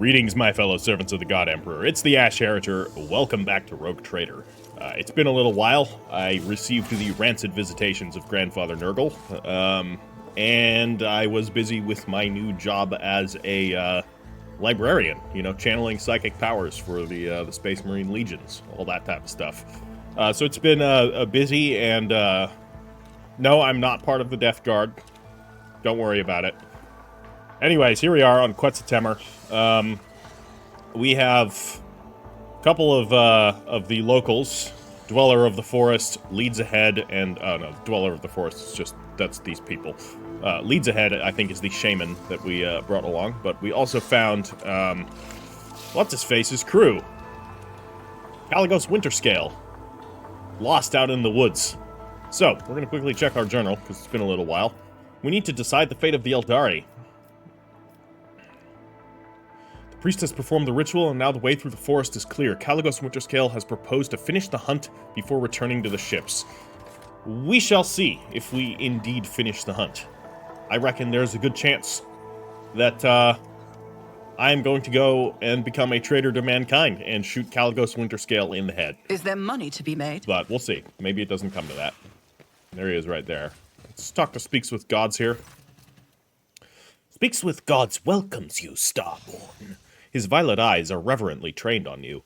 Greetings, my fellow servants of the God Emperor. It's the Ash Heritor. Welcome back to Rogue Trader. It's been a little while. I received the rancid visitations of Grandfather Nurgle, and I was busy with my new job as a librarian, channeling psychic powers for the Space Marine Legions, all that type of stuff. So it's been busy, and no, I'm not part of the Death Guard. Don't worry about it. Anyways, here we are on Quetzaltemmer. We have a couple of the locals. Dweller of the Forest leads ahead, and no, Dweller of the Forest is that's these people. Leads ahead, I think, is the shaman that we brought along. But we also found what's his face's crew. Calligos Winterscale, lost out in the woods. So we're gonna quickly check our journal because it's been a little while. We need to decide the fate of the Aeldari. The priest has performed the ritual, and now the way through the forest is clear. Calligos Winterscale has proposed to finish the hunt before returning to the ships. We shall see if we indeed finish the hunt. I reckon there's a good chance that I am going to go and become a traitor to mankind and shoot Calligos Winterscale in the head. Is there money to be made? But we'll see. Maybe it doesn't come to that. There he is right there. Let's talk to Speaks with Gods here. Speaks with Gods welcomes you, Starborn. His violet eyes are reverently trained on you.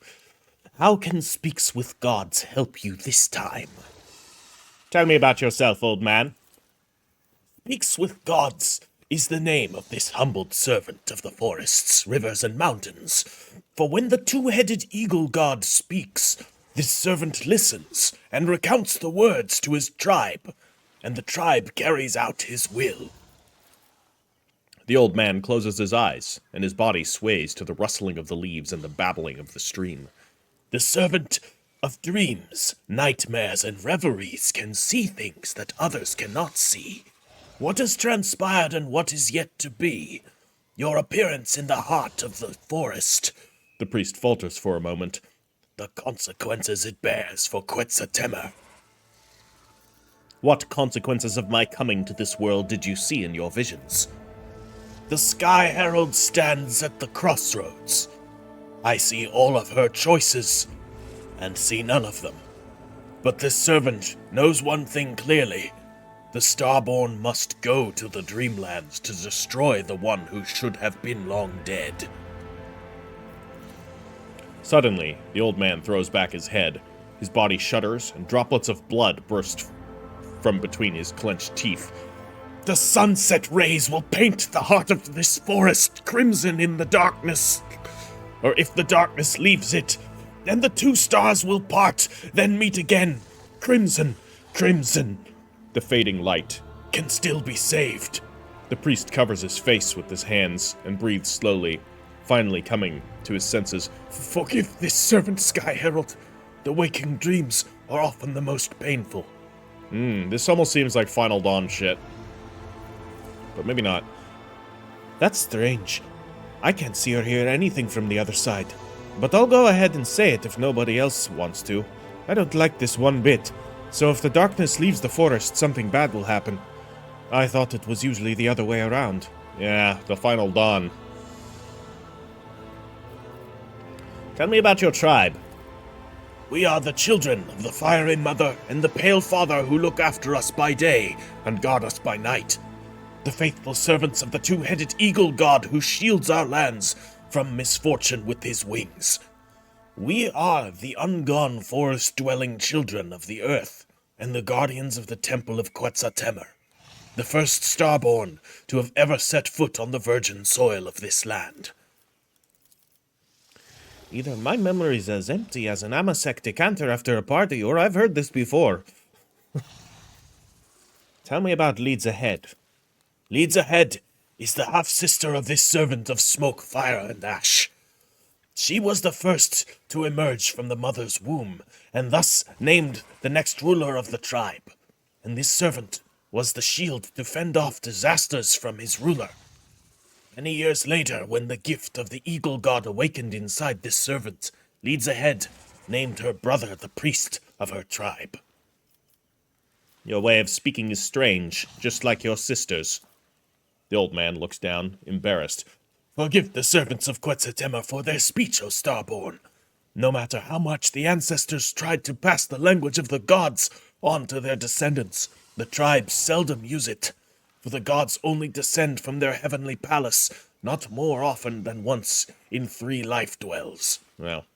How can Speaks with Gods help you this time? Tell me about yourself, old man. Speaks with Gods is the name of this humbled servant of the forests, rivers, and mountains. For when the two-headed eagle god speaks, this servant listens and recounts the words to his tribe, and the tribe carries out his will. The old man closes his eyes, and his body sways to the rustling of the leaves and the babbling of the stream. The servant of dreams, nightmares, and reveries can see things that others cannot see. What has transpired and what is yet to be? Your appearance in the heart of the forest. The priest falters for a moment. The consequences it bears for Quetzaltemmer. What consequences of my coming to this world did you see in your visions? The Sky Herald stands at the crossroads. I see all of her choices, and see none of them. But this servant knows one thing clearly. The Starborn must go to the Dreamlands to destroy the one who should have been long dead. Suddenly, the old man throws back his head. His body shudders, and droplets of blood burst from between his clenched teeth. The sunset rays will paint the heart of this forest crimson in the darkness. Or if the darkness leaves it, then the two stars will part, then meet again. Crimson, crimson. The fading light can still be saved. The priest covers his face with his hands and breathes slowly, finally coming to his senses. Forgive this servant, Sky Herald. The waking dreams are often the most painful. This almost seems like Final Dawn shit. But maybe not. That's strange. I can't see or hear anything from the other side. But I'll go ahead and say it if nobody else wants to. I don't like this one bit. So if the darkness leaves the forest, something bad will happen. I thought it was usually the other way around. Yeah, the Final Dawn. Tell me about your tribe. We are the children of the Fiery Mother and the Pale Father who look after us by day and guard us by night. The faithful servants of the two-headed eagle god who shields our lands from misfortune with his wings. We are the ungone forest-dwelling children of the earth and the guardians of the temple of Quetzaltemmer, the first Starborn to have ever set foot on the virgin soil of this land. Either my memory's as empty as an Amasek decanter after a party, or I've heard this before. Tell me about Leads Ahead. Leads Ahead is the half-sister of this servant of smoke, fire, and ash. She was the first to emerge from the mother's womb, and thus named the next ruler of the tribe. And this servant was the shield to fend off disasters from his ruler. Many years later, when the gift of the eagle god awakened inside this servant, Leads Ahead named her brother the priest of her tribe. Your way of speaking is strange, just like your sister's. The old man looks down, embarrassed. Forgive the servants of Quetzaltemar for their speech, O Starborn. No matter how much the ancestors tried to pass the language of the gods on to their descendants, the tribes seldom use it, for the gods only descend from their heavenly palace, not more often than once in 3 life dwells. Well.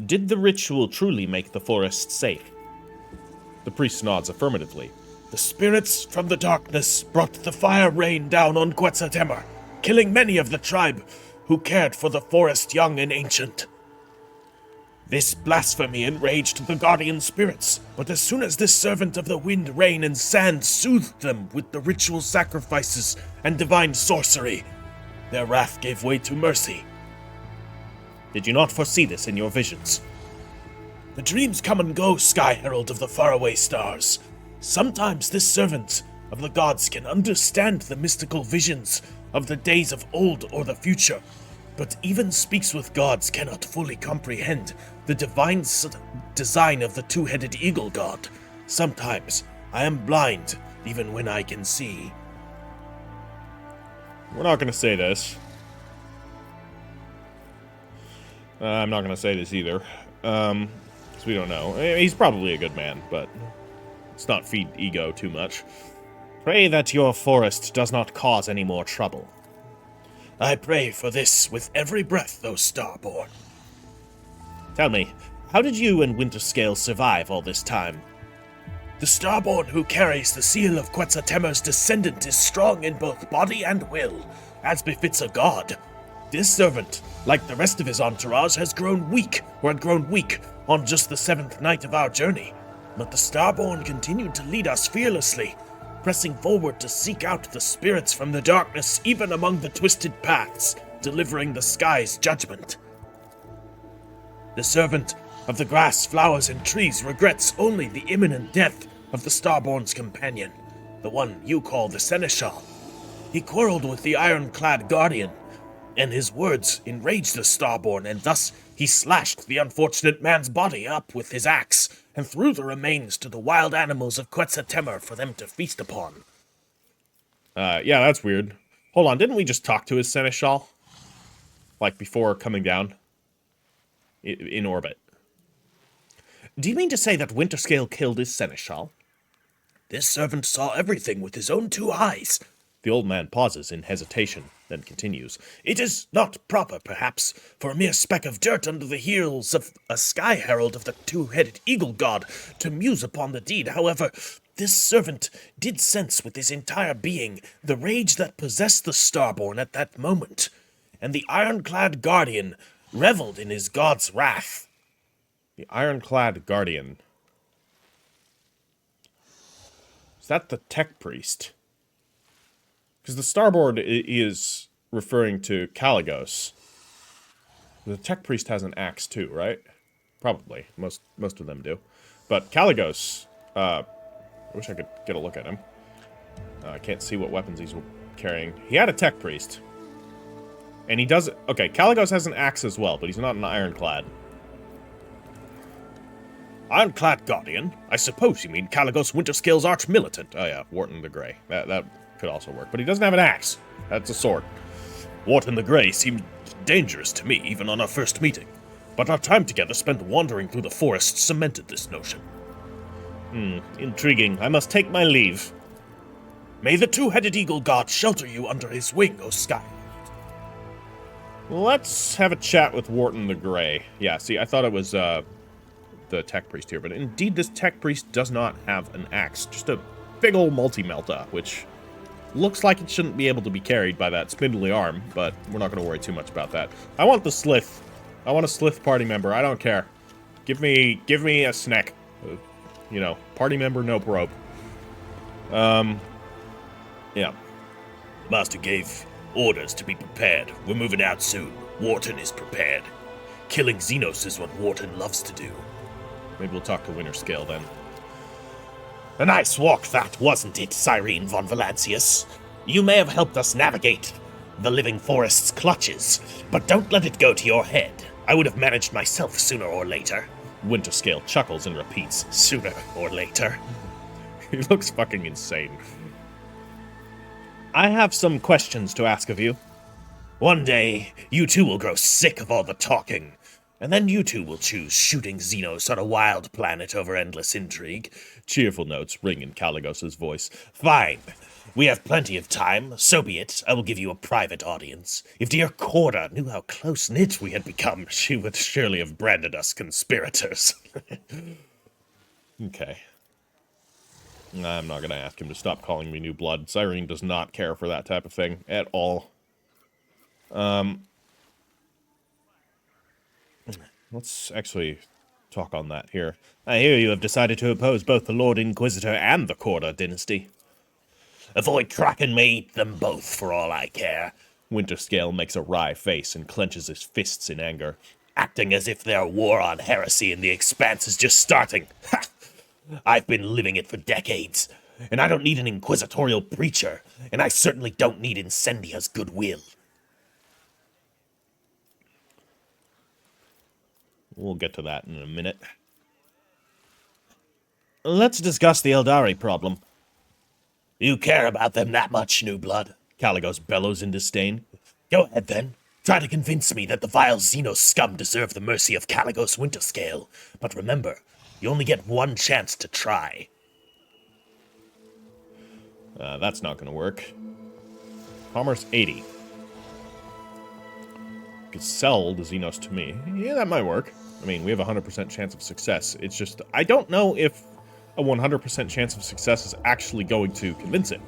Did the ritual truly make the forest safe? The priest nods affirmatively. The spirits from the darkness brought the fire rain down on Quetzaltemar, killing many of the tribe who cared for the forest young and ancient. This blasphemy enraged the guardian spirits, but as soon as this servant of the wind, rain, and sand soothed them with the ritual sacrifices and divine sorcery, their wrath gave way to mercy. Did you not foresee this in your visions? The dreams come and go, Sky Herald of the faraway stars. Sometimes this servant of the gods can understand the mystical visions of the days of old or the future, but even speaks with gods cannot fully comprehend the divine design of the 2-headed eagle god. Sometimes I am blind even when I can see. We're not going to say this. I'm not going to say this either, because we don't know. He's probably a good man, but let's not feed ego too much. Pray that your forest does not cause any more trouble. I pray for this with every breath, O Starborn. Tell me, how did you and Winterscale survive all this time? The Starborn who carries the seal of Quetzaltemar's descendant is strong in both body and will, as befits a god. This servant, like the rest of his entourage, had grown weak on just the 7th night of our journey. But the Starborn continued to lead us fearlessly, pressing forward to seek out the spirits from the darkness even among the twisted paths, delivering the sky's judgment. The servant of the grass, flowers, and trees regrets only the imminent death of the Starborn's companion, the one you call the Seneschal. He quarreled with the ironclad guardian, and his words enraged the Starborn, and thus he slashed the unfortunate man's body up with his axe, and threw the remains to the wild animals of Quetzaltemar for them to feast upon. Yeah, that's weird. Hold on, didn't we just talk to his Seneschal? Like, before coming down? In orbit. Do you mean to say that Winterscale killed his Seneschal? This servant saw everything with his own 2 eyes. The old man pauses in hesitation, then continues. It is not proper, perhaps, for a mere speck of dirt under the heels of a sky herald of the 2-headed eagle god to muse upon the deed. However, this servant did sense with his entire being the rage that possessed the Starborn at that moment, and the ironclad guardian reveled in his god's wrath. The ironclad guardian. Is that the tech priest? Because the starboard is referring to Calligos. The tech priest has an axe too, right? Probably. Most of them do. But Calligos, I wish I could get a look at him. I can't see what weapons he's carrying. He had a tech priest. And he does... Okay, Calligos has an axe as well, but he's not an ironclad. Ironclad guardian? I suppose you mean Calligos Winterscale's arch-militant. Oh yeah, Wharton the Grey. That could also work. But he doesn't have an axe. That's a sword. Wharton the Grey seemed dangerous to me, even on our first meeting. But our time together spent wandering through the forest cemented this notion. Intriguing. I must take my leave. May the 2-headed eagle god shelter you under his wing, O Sky. Let's have a chat with Wharton the Grey. Yeah, see, I thought it was, the tech priest here, but indeed this tech priest does not have an axe. Just a big ol' multi-melta, which looks like it shouldn't be able to be carried by that spindly arm, but we're not going to worry too much about that. I want the Slith. I want a Slith party member. I don't care. Give me a snack. You know, party member, no probe. Yeah. Master gave orders to be prepared. We're moving out soon. Wharton is prepared. Killing Xenos is what Wharton loves to do. Maybe we'll talk to Winterscale then. A nice walk that, wasn't it, Cyrene von Valancius? You may have helped us navigate the living forest's clutches, but don't let it go to your head. I would have managed myself sooner or later. Winterscale chuckles and repeats, sooner or later. He looks fucking insane. I have some questions to ask of you. One day, you two will grow sick of all the talking, and then you two will choose shooting Xenos on a wild planet over endless intrigue. Cheerful notes ring in Calligos' voice. Fine. We have plenty of time, so be it. I will give you a private audience. If dear Corda knew how close-knit we had become, she would surely have branded us conspirators. Okay. I'm not going to ask him to stop calling me New Blood. Cyrene does not care for that type of thing at all. Let's actually talk on that here. I hear you have decided to oppose both the Lord Inquisitor and the Corda dynasty. Avoid Kraken may eat them both for all I care. Winterscale makes a wry face and clenches his fists in anger. Acting as if their war on heresy in the Expanse is just starting. Ha! I've been living it for decades, and I don't need an inquisitorial preacher, and I certainly don't need Incendia's goodwill. We'll get to that in a minute. Let's discuss the Aeldari problem. You care about them that much, New Blood? Calligos bellows in disdain. Go ahead, then. Try to convince me that the vile Xenos scum deserve the mercy of Calligos Winterscale. But remember, you only get one chance to try. That's not going to work. Commerce 80. You could sell the Xenos to me. Yeah, that might work. I mean, we have a 100% chance of success. It's just, I don't know if a 100% chance of success is actually going to convince it.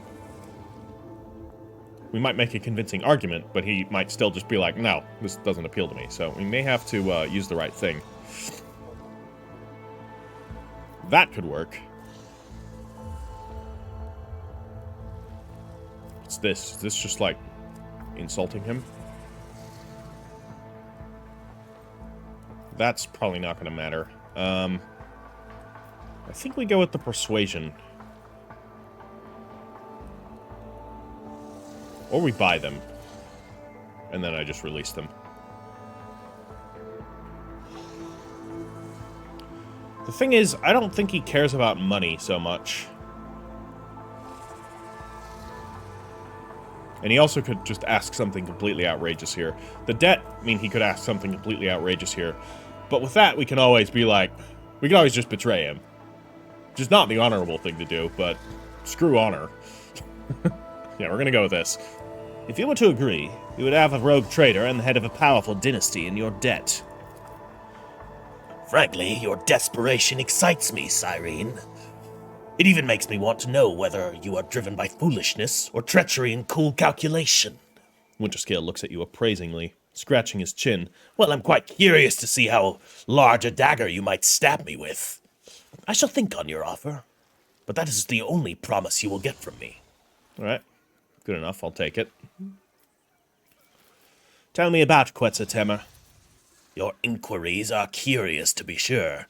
We might make a convincing argument, but he might still just be like, no, this doesn't appeal to me. So we may have to use the right thing. That could work. What's this? Is this just like insulting him? That's probably not going to matter. I think we go with the persuasion. Or we buy them. And then I just release them. The thing is, I don't think he cares about money so much. And he also could just ask something completely outrageous here. The debt, I mean, he could ask something completely outrageous here. But with that, we can always be like, we can always just betray him. Which is not the honorable thing to do, but screw honor. Yeah, we're gonna go with this. If you were to agree, you would have a rogue trader and the head of a powerful dynasty in your debt. Frankly, your desperation excites me, Cyrene. It even makes me want to know whether you are driven by foolishness or treachery and cool calculation. Winterscale looks at you appraisingly, scratching his chin. Well, I'm quite curious to see how large a dagger you might stab me with. I shall think on your offer, but that is the only promise you will get from me. All right. Good enough. I'll take it. Tell me about Quetzaltemur. Your inquiries are curious, to be sure.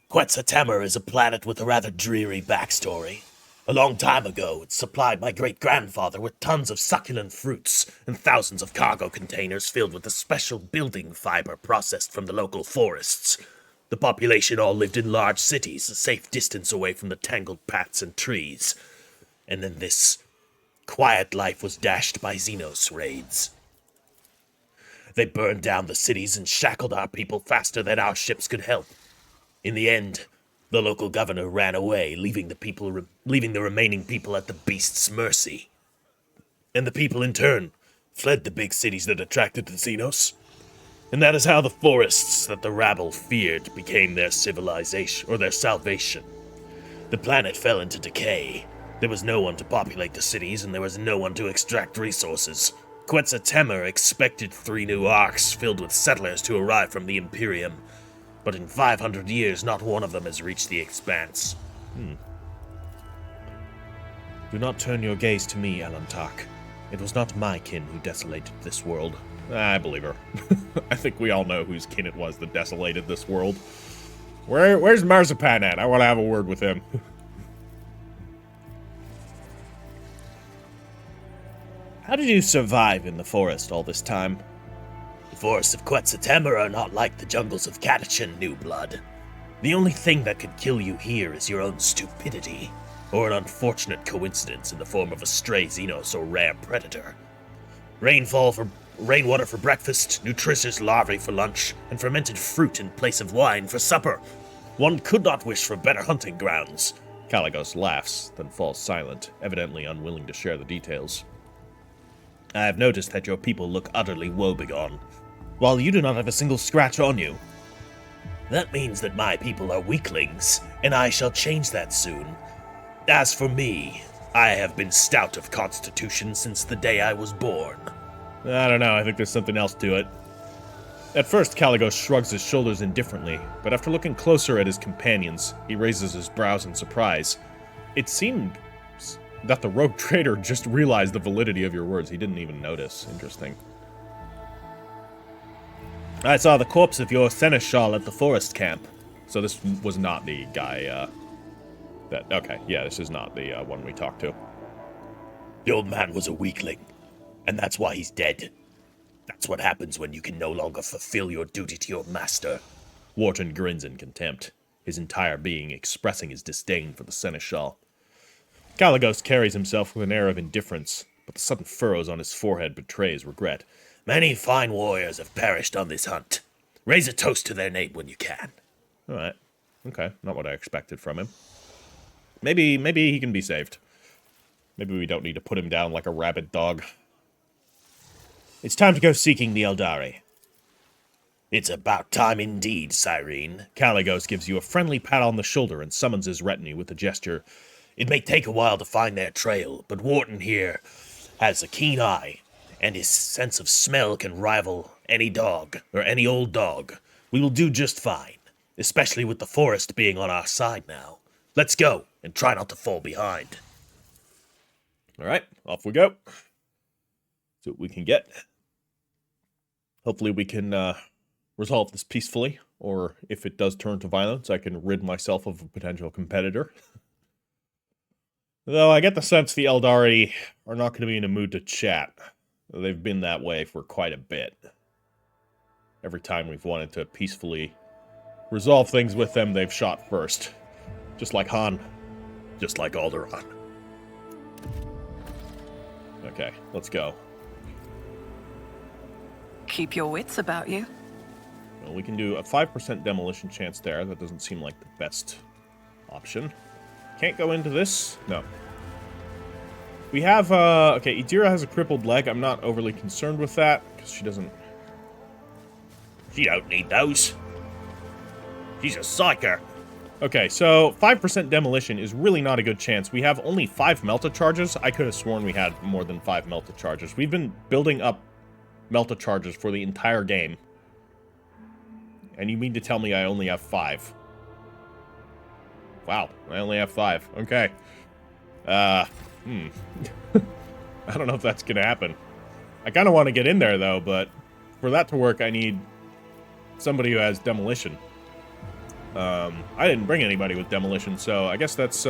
Quetzaltemur is a planet with a rather dreary backstory. A long time ago, it supplied my great-grandfather with tons of succulent fruits and thousands of cargo containers filled with a special building fiber processed from the local forests. The population all lived in large cities, a safe distance away from the tangled paths and trees. And then this quiet life was dashed by Xenos raids. They burned down the cities and shackled our people faster than our ships could help. In the end, the local governor ran away, leaving the remaining people at the beast's mercy. And the people, in turn, fled the big cities that attracted the Xenos. And that is how the forests that the rabble feared became their civilization, or their salvation. The planet fell into decay. There was no one to populate the cities, and there was no one to extract resources. Quetzaltemur expected 3 new arcs filled with settlers to arrive from the Imperium, but in 500 years, not one of them has reached the Expanse. Do not turn your gaze to me, Alantak. It was not my kin who desolated this world. I believe her. I think we all know whose kin it was that desolated this world. Where's Marzipan at? I want to have a word with him. How did you survive in the forest all this time? The forests of Quetzaltemur are not like the jungles of Catachan, New Blood. The only thing that could kill you here is your own stupidity. or an unfortunate coincidence in the form of a stray Xenos or rare predator. Rainwater for breakfast, nutritious larvae for lunch, and fermented fruit in place of wine for supper. One could not wish for better hunting grounds. Calligos laughs, then falls silent, evidently unwilling to share the details. I have noticed that your people look utterly woebegone, while you do not have a single scratch on you. That means that my people are weaklings, and I shall change that soon. As for me, I have been stout of constitution since the day I was born. I don't know, I think there's something else to it. At first, Calligos shrugs his shoulders indifferently, but after looking closer at his companions, he raises his brows in surprise. It seemed that the rogue trader just realized the validity of your words. He didn't even notice. Interesting. I saw the corpse of your seneschal at the forest camp. So this was not the guy, okay, yeah, this is not the one we talked to. The old man was a weakling, and that's why he's dead. That's what happens when you can no longer fulfill your duty to your master. Wharton grins in contempt, his entire being expressing his disdain for the seneschal. Calligos carries himself with an air of indifference, but the sudden furrows on his forehead betrays regret. Many fine warriors have perished on this hunt. Raise a toast to their name when you can. Alright. Okay, not what I expected from him. Maybe he can be saved. Maybe we don't need to put him down like a rabid dog. It's time to go seeking the Aeldari. It's about time indeed, Cyrene. Calligos gives you a friendly pat on the shoulder and summons his retinue with a gesture. It may take a while to find their trail, but Wharton here has a keen eye, and his sense of smell can rival any dog, or any old dog. We will do just fine, especially with the forest being on our side now. Let's go, and try not to fall behind. Alright, off we go. See what we can get. Hopefully we can resolve this peacefully, or if it does turn to violence, I can rid myself of a potential competitor. Though I get the sense the Aeldari are not going to be in a mood to chat. They've been that way for quite a bit. Every time we've wanted to peacefully resolve things with them, they've shot first. Just like Han. Just like Alderaan. Okay, let's go. Keep your wits about you. Well, we can do a 5% demolition chance there. That doesn't seem like the best option. Can't go into this? No. We have, okay, Idira has a crippled leg. I'm not overly concerned with that, because she don't need those. She's a Psyker. Okay, so 5% demolition is really not a good chance. We have only 5 melta charges. I could have sworn we had more than 5 melta charges. We've been building up melta charges for the entire game. And you mean to tell me I only have 5? Wow, I only have 5. Okay. I don't know if that's gonna happen. I kind of want to get in there, though, but for that to work, I need somebody who has demolition. I didn't bring anybody with demolition, so I guess that's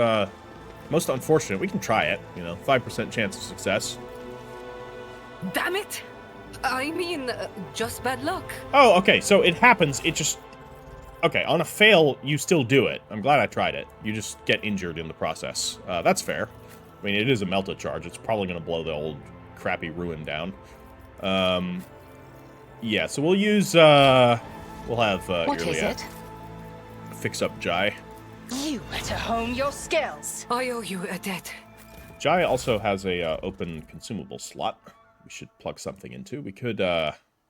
most unfortunate. We can try it, 5% chance of success. Damn it! I mean, just bad luck. Oh, okay, so it happens, it just... Okay, on a fail, you still do it. I'm glad I tried it. You just get injured in the process. That's fair. I mean, it is a melta charge. It's probably going to blow the old crappy ruin down. Yeah, so we'll use, we'll have, What is it? Fix up Jai. You better hone your skills. I owe you a debt. Jai also has a open consumable slot we should plug something into. We could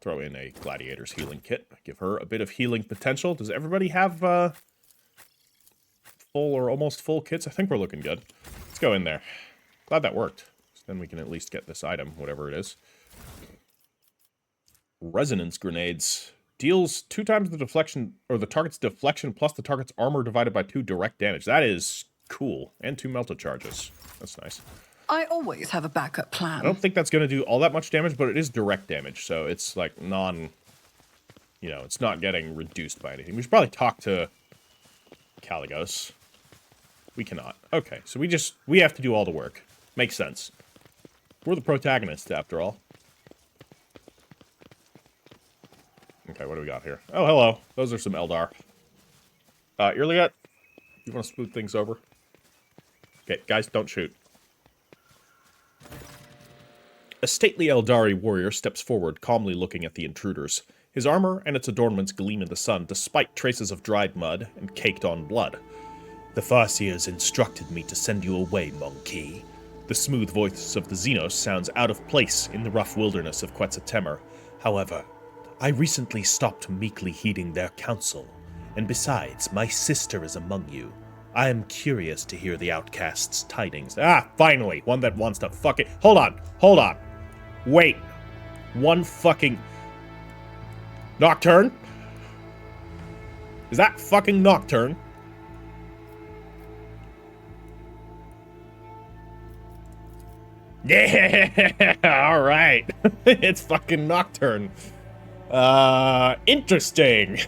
throw in a gladiator's healing kit. Give her a bit of healing potential. Does everybody have full or almost full kits? I think we're looking good. Let's go in there. Glad that worked. So then we can at least get this item, whatever it is. Resonance grenades. Deals 2 times the deflection, or the target's deflection plus the target's armor divided by 2 direct damage. That is cool. And 2 melta charges. That's nice. I always have a backup plan. I don't think that's going to do all that much damage, but it is direct damage, so it's like it's not getting reduced by anything. We should probably talk to Calligos. We cannot. Okay, so we have to do all the work. Makes sense. We're the protagonists, after all. Okay, what do we got here? Oh, hello. Those are some Eldar. Earliet, you want to smooth things over? Okay, guys, don't shoot. A stately Aeldari warrior steps forward, calmly looking at the intruders. His armor and its adornments gleam in the sun, despite traces of dried mud and caked-on blood. The Farseers instructed me to send you away, monkey. The smooth voice of the Xenos sounds out of place in the rough wilderness of Quetzaltemer. However, I recently stopped meekly heeding their counsel, and besides, my sister is among you. I am curious to hear the outcast's tidings. Ah, finally! One that wants to fucking... Hold on. Wait. One fucking... Nocturne? Is that fucking Nocturne? Yeah, alright. It's fucking Nocturne. Interesting.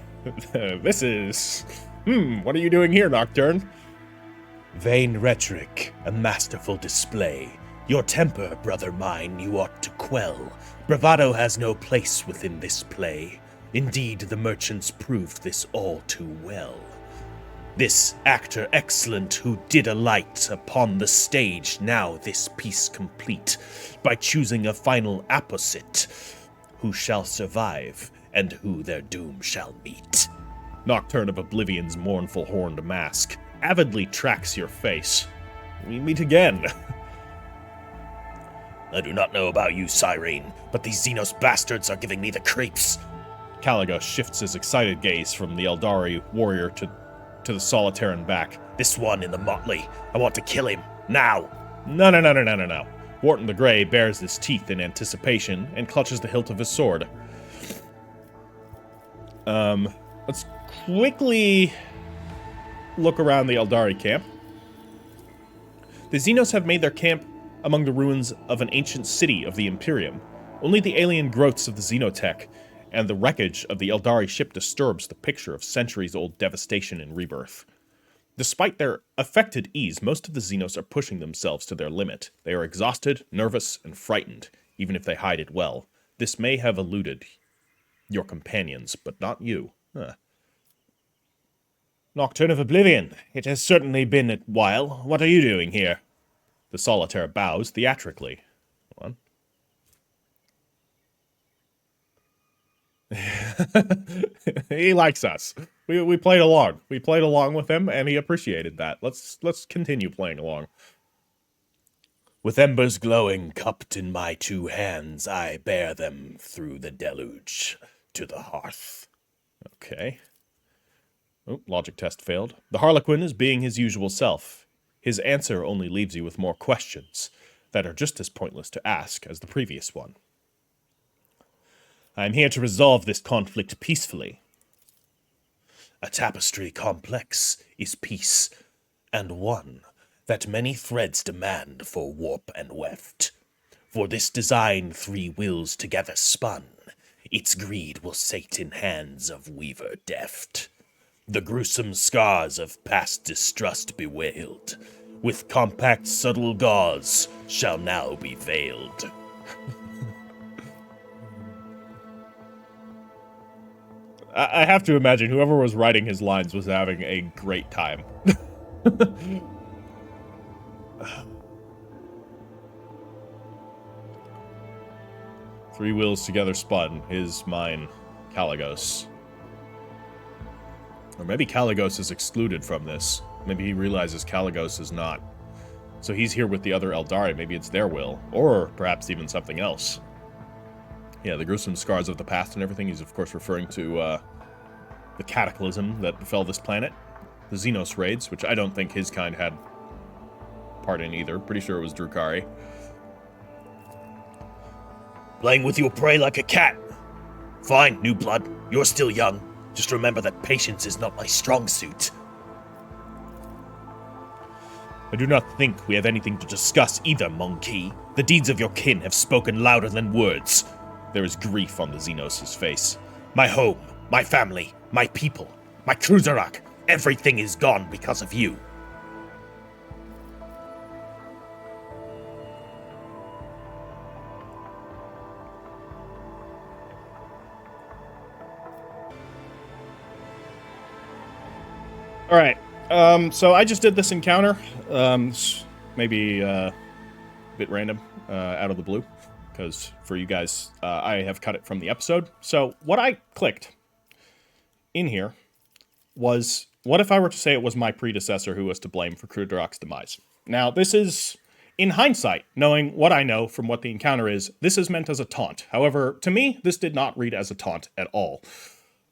This is... what are you doing here, Nocturne? Vain rhetoric, a masterful display. Your temper, brother mine, you ought to quell. Bravado has no place within this play. Indeed, the merchants proved this all too well. This actor excellent who did alight upon the stage, now this piece complete, by choosing a final apposite, who shall survive, and who their doom shall meet. Nocturne of Oblivion's mournful horned mask avidly tracks your face. We meet again. I do not know about you, Cyrene, but these Xenos bastards are giving me the creeps. Calligos shifts his excited gaze from the Aeldari warrior to the Solitarian back. This one in the motley. I want to kill him. Now. No. Wharton the Grey bares his teeth in anticipation and clutches the hilt of his sword. Let's quickly look around the Aeldari camp. The Xenos have made their camp among the ruins of an ancient city of the Imperium. Only the alien growths of the Xenotech and the wreckage of the Aeldari ship disturbs the picture of centuries-old devastation and rebirth. Despite their affected ease, most of the Xenos are pushing themselves to their limit. They are exhausted, nervous, and frightened, even if they hide it well. This may have eluded your companions, but not you. Nocturne of Oblivion, it has certainly been a while. What are you doing here? The Solitaire bows theatrically. Hold on. He likes us. We played along. We played along with him, and he appreciated that. Let's continue playing along. With embers glowing cupped in my two hands, I bear them through the deluge to the hearth. Okay. Oh, logic test failed. The Harlequin is being his usual self. His answer only leaves you with more questions that are just as pointless to ask as the previous one. I am here to resolve this conflict peacefully. A tapestry complex is peace, and one that many threads demand for warp and weft. For this design 3 wills together spun, its greed will sate in hands of weaver deft. The gruesome scars of past distrust bewailed, with compact subtle gauze shall now be veiled. I have to imagine whoever was writing his lines was having a great time. 3 wheels together spun. His, mine, Calligos. Or maybe Calligos is excluded from this. Maybe he realizes Calligos is not. So he's here with the other Aeldari. Maybe it's their will. Or perhaps even something else. Yeah, the gruesome scars of the past and everything. He's, of course, referring to the cataclysm that befell this planet. The Xenos raids, which I don't think his kind had part in either. Pretty sure it was Drukhari. Playing with your prey like a cat. Fine, new blood. You're still young. Just remember that patience is not my strong suit. I do not think we have anything to discuss either, monkey. The deeds of your kin have spoken louder than words. There is grief on the Xenos' face. My home, my family, my people, my Cruiserak, everything is gone because of you. Alright, so I just did this encounter. maybe a bit random, out of the blue, because for you guys, I have cut it from the episode. So what I clicked in here was, what if I were to say it was my predecessor who was to blame for Krudarok's demise? Now, this is, in hindsight, knowing what I know from what the encounter is, this is meant as a taunt. However, to me, this did not read as a taunt at all.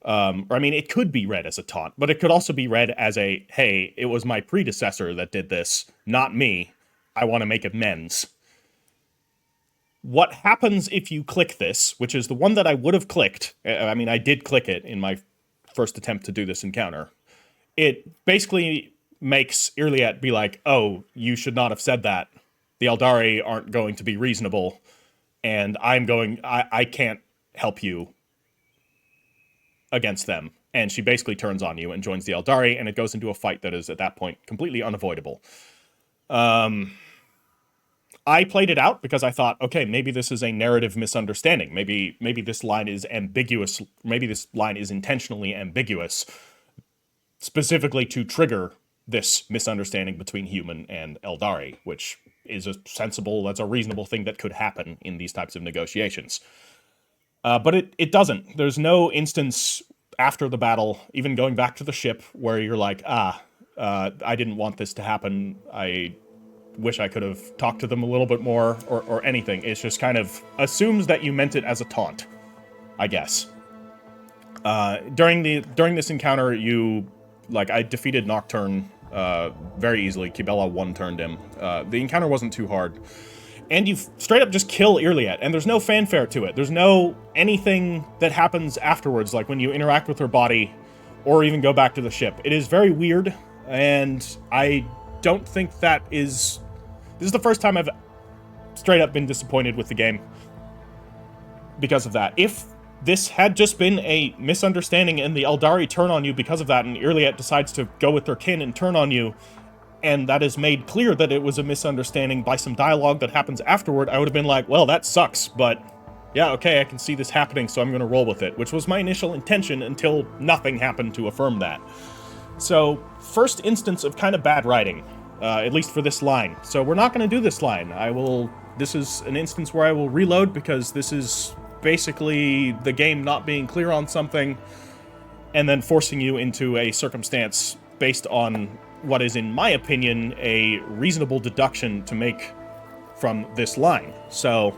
Or, I mean, it could be read as a taunt, but it could also be read as a, hey, it was my predecessor that did this, not me. I want to make amends. What happens if you click this, which is the one that I would have clicked, I mean, I did click it in my first attempt to do this encounter, it basically makes Irliet be like, oh, you should not have said that. The Aeldari aren't going to be reasonable, and I can't help you against them. And she basically turns on you and joins the Aeldari, and it goes into a fight that is, at that point, completely unavoidable. I played it out because I thought, okay, maybe this is a narrative misunderstanding. Maybe this line is ambiguous. Maybe this line is intentionally ambiguous, specifically to trigger this misunderstanding between human and Aeldari, which is that's a reasonable thing that could happen in these types of negotiations. But it doesn't. There's no instance after the battle, even going back to the ship, where you're like, I didn't want this to happen. I wish I could have talked to them a little bit more, or anything. It's just kind of assumes that you meant it as a taunt, I guess. During this encounter, I defeated Nocturne very easily. Kibella one-turned him. The encounter wasn't too hard. And you straight up just kill Irliet, and there's no fanfare to it. There's no anything that happens afterwards, like when you interact with her body, or even go back to the ship. It is very weird, and I don't think that is... This is the first time I've straight up been disappointed with the game because of that. If this had just been a misunderstanding and the Aeldari turn on you because of that, and Irliet decides to go with their kin and turn on you, and that is made clear that it was a misunderstanding by some dialogue that happens afterward, I would have been like, well, that sucks, but yeah, okay, I can see this happening, so I'm going to roll with it, which was my initial intention until nothing happened to affirm that. So, first instance of kind of bad writing, at least for this line. So we're not going to do this line. This is an instance where I will reload, because this is basically the game not being clear on something, and then forcing you into a circumstance based on what is, in my opinion, a reasonable deduction to make from this line. So,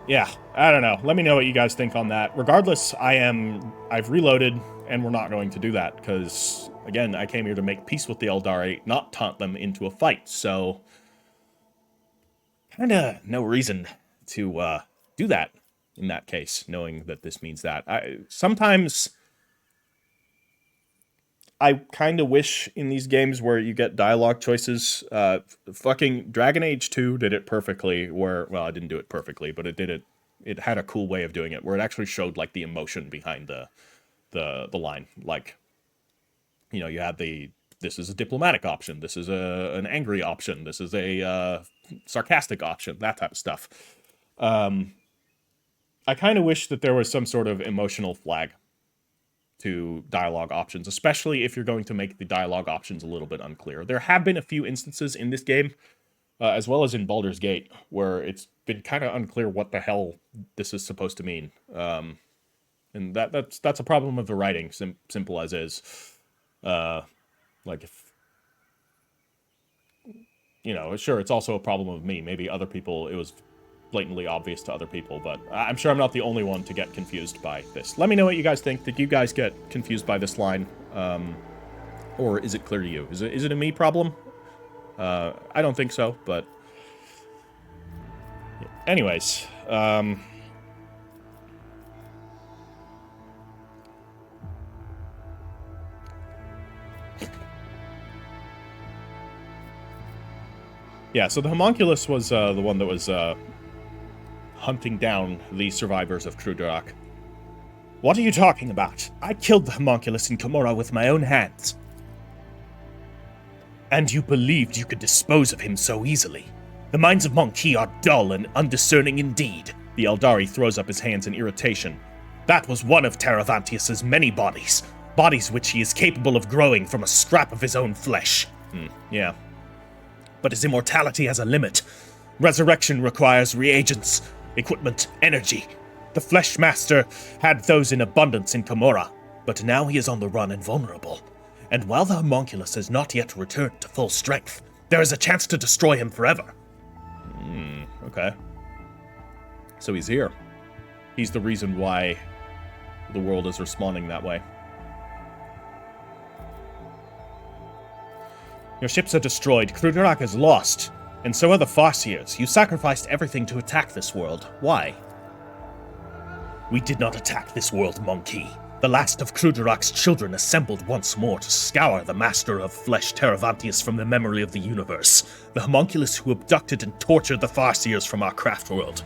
yeah, I don't know. Let me know what you guys think on that. Regardless, I've reloaded, and we're not going to do that, because, again, I came here to make peace with the Aeldari, not taunt them into a fight, so kinda no reason to do that in that case, knowing that this means that. Sometimes I kind of wish in these games where you get dialogue choices, fucking Dragon Age 2 did it perfectly, where, well, I didn't do it perfectly, but it had a cool way of doing it, where it actually showed, like, the emotion behind the line. Like, you know, you had this is a diplomatic option, this is an angry option, this is a sarcastic option, that type of stuff. I kind of wish that there was some sort of emotional flag to dialogue options, especially if you're going to make the dialogue options a little bit unclear. There have been a few instances in this game, as well as in Baldur's Gate, where it's been kind of unclear what the hell this is supposed to mean. And that's a problem of the writing, simple as is. Like, if, you know, sure, it's also a problem of me. Maybe other people, it was blatantly obvious to other people, but I'm sure I'm not the only one to get confused by this. Let me know what you guys think. Did you guys get confused by this line? Or is it clear to you? Is it a me problem? I don't think so, but anyways, yeah, so the homunculus was the one that was hunting down the survivors of Krudarok. What are you talking about? I killed the homunculus in Komorra with my own hands. And you believed you could dispose of him so easily? The minds of Monkey are dull and undiscerning indeed. The Aeldari throws up his hands in irritation. That was one of Taravantius's many bodies. Bodies which he is capable of growing from a scrap of his own flesh. Yeah. But his immortality has a limit. Resurrection requires reagents, equipment, energy. The Flesh Master had those in abundance in Camorra, but now he is on the run and vulnerable. And while the homunculus has not yet returned to full strength, there is a chance to destroy him forever. Okay. So he's here. He's the reason why the world is responding that way. Your ships are destroyed, Kruderak is lost, and so are the Farseers. You sacrificed everything to attack this world. Why? We did not attack this world, Monkey. The last of Kruderak's children assembled once more to scour the Master of Flesh Teravantius from the memory of the universe, the homunculus who abducted and tortured the Farseers from our craft world.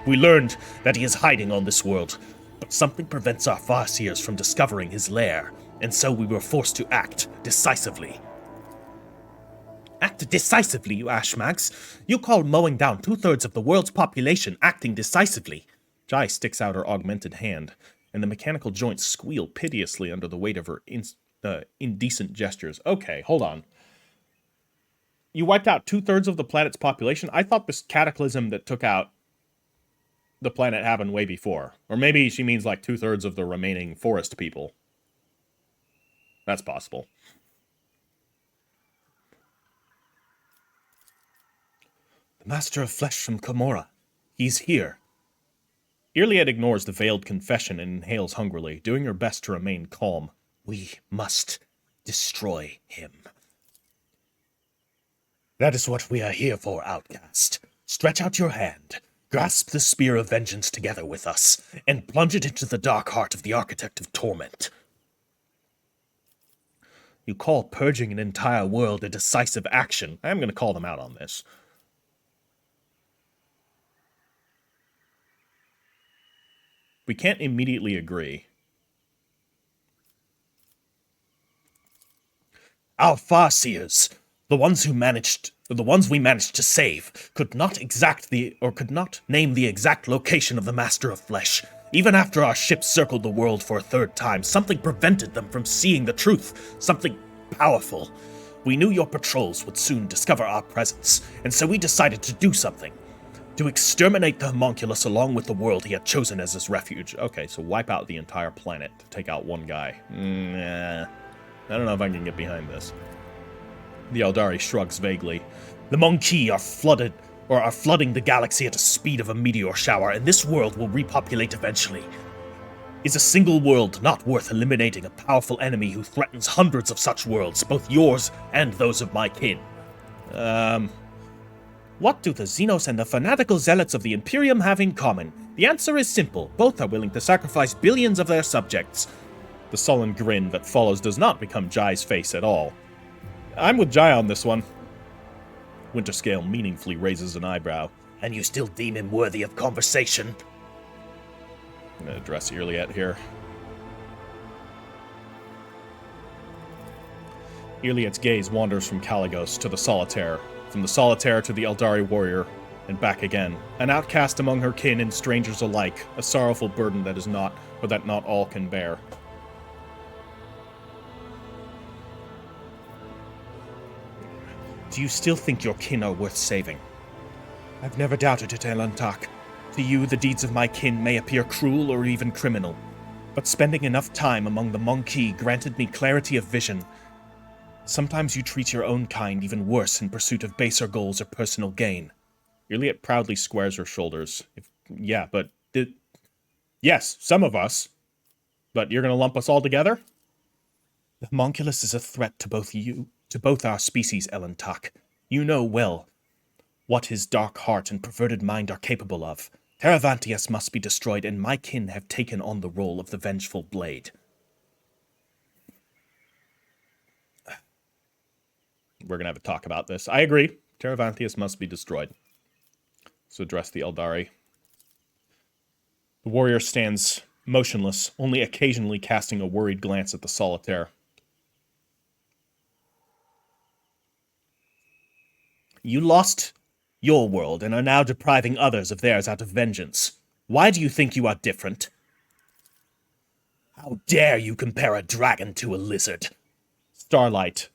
We learned that he is hiding on this world, but something prevents our Farseers from discovering his lair, and so we were forced to act decisively. Act decisively, you ashmags. You call mowing down 2/3 of the world's population acting decisively. Jai sticks out her augmented hand, and the mechanical joints squeal piteously under the weight of her indecent gestures. Okay, hold on. You wiped out 2/3 of the planet's population? I thought this cataclysm that took out the planet happened way before. Or maybe she means like 2/3 of the remaining forest people. That's possible. The Master of Flesh from Camorra. He's here. Iliad ignores the veiled confession and inhales hungrily, doing her best to remain calm. We must destroy him. That is what we are here for, outcast. Stretch out your hand, grasp the spear of vengeance together with us, and plunge it into the dark heart of the Architect of Torment. You call purging an entire world a decisive action. I am going to call them out on this. We can't immediately agree. Our Farseers, the ones we managed to save, could not name the exact location of the Master of Flesh. Even after our ships circled the world for a third time, something prevented them from seeing the truth, something powerful. We knew your patrols would soon discover our presence, and so we decided to do something. To exterminate the homunculus along with the world he had chosen as his refuge. Okay, so wipe out the entire planet to take out one guy. Nah. I don't know if I can get behind this. The Aeldari shrugs vaguely. The Monkey are flooding the galaxy at a speed of a meteor shower, and this world will repopulate eventually. Is a single world not worth eliminating a powerful enemy who threatens hundreds of such worlds, both yours and those of my kin? What do the Xenos and the fanatical zealots of the Imperium have in common? The answer is simple. Both are willing to sacrifice billions of their subjects. The sullen grin that follows does not become Jai's face at all. I'm with Jai on this one. Winterscale meaningfully raises an eyebrow. And you still deem him worthy of conversation? I'm going to address Iliad here. Iliad's gaze wanders from Calligos to the Solitaire, from the Solitaire to the Aeldari warrior, and back again. An outcast among her kin and strangers alike, a sorrowful burden that not all can bear. Do you still think your kin are worth saving? I've never doubted it, Elantak. To you, the deeds of my kin may appear cruel or even criminal, but spending enough time among the Monkey granted me clarity of vision. Sometimes you treat your own kind even worse in pursuit of baser goals or personal gain. Iliad proudly squares her shoulders. Yes, some of us. But you're going to lump us all together? The homunculus is a threat to both our species, Elantak. You know well what his dark heart and perverted mind are capable of. Teravantius must be destroyed, and my kin have taken on the role of the vengeful blade. We're going to have a talk about this. I agree. Teravantius must be destroyed. So address the Aeldari. The warrior stands motionless, only occasionally casting a worried glance at the Solitaire. You lost your world and are now depriving others of theirs out of vengeance. Why do you think you are different? How dare you compare a dragon to a lizard? Starlight.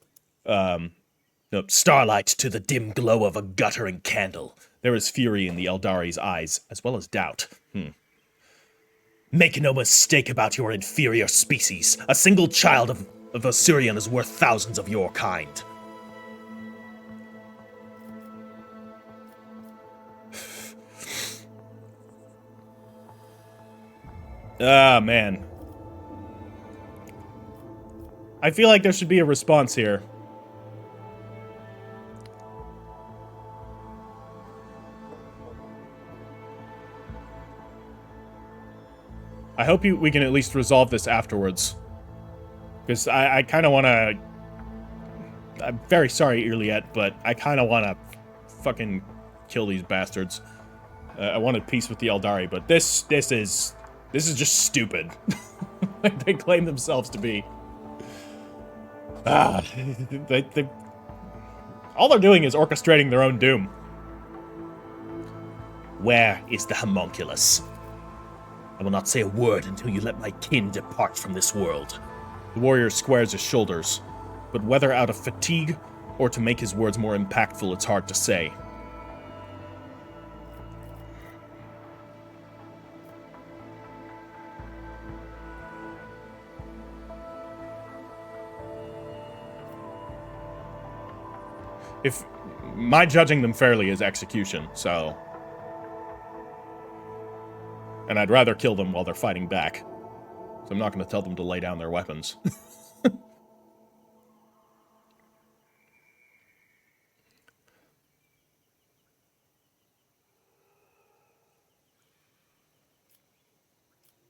Starlight to the dim glow of a guttering candle. There is fury in the Aeldari's eyes, as well as doubt. Make no mistake about your inferior species. A single child of Osirian is worth thousands of your kind. Ah, man. I feel like there should be a response here. I hope we can at least resolve this afterwards. Because I kind of want to... I'm very sorry, Irliet, but I kind of want to fucking kill these bastards. I wanted peace with the Aeldari, but this is just stupid. Like they claim themselves to be. All they're doing is orchestrating their own doom. Where is the homunculus? I will not say a word until you let my kin depart from this world. The warrior squares his shoulders, but whether out of fatigue or to make his words more impactful, it's hard to say. If my judging them fairly is execution, so... And I'd rather kill them while they're fighting back. So I'm not going to tell them to lay down their weapons.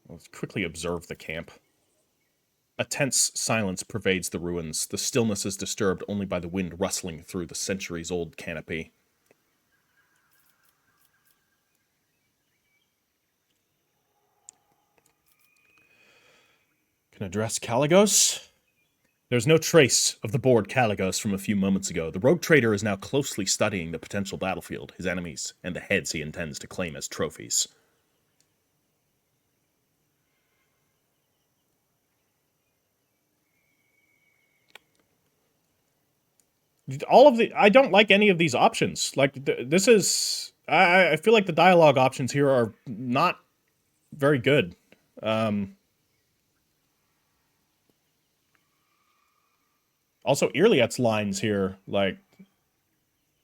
Let's quickly observe the camp. A tense silence pervades the ruins. The stillness is disturbed only by the wind rustling through the centuries-old canopy. Can address Calligos? There's no trace of the bored Calligos from a few moments ago. The rogue trader is now closely studying the potential battlefield, his enemies, and the heads he intends to claim as trophies. I don't like any of these options. Like, this is... I feel like the dialogue options here are not very good. Also, Irliet's lines here, like,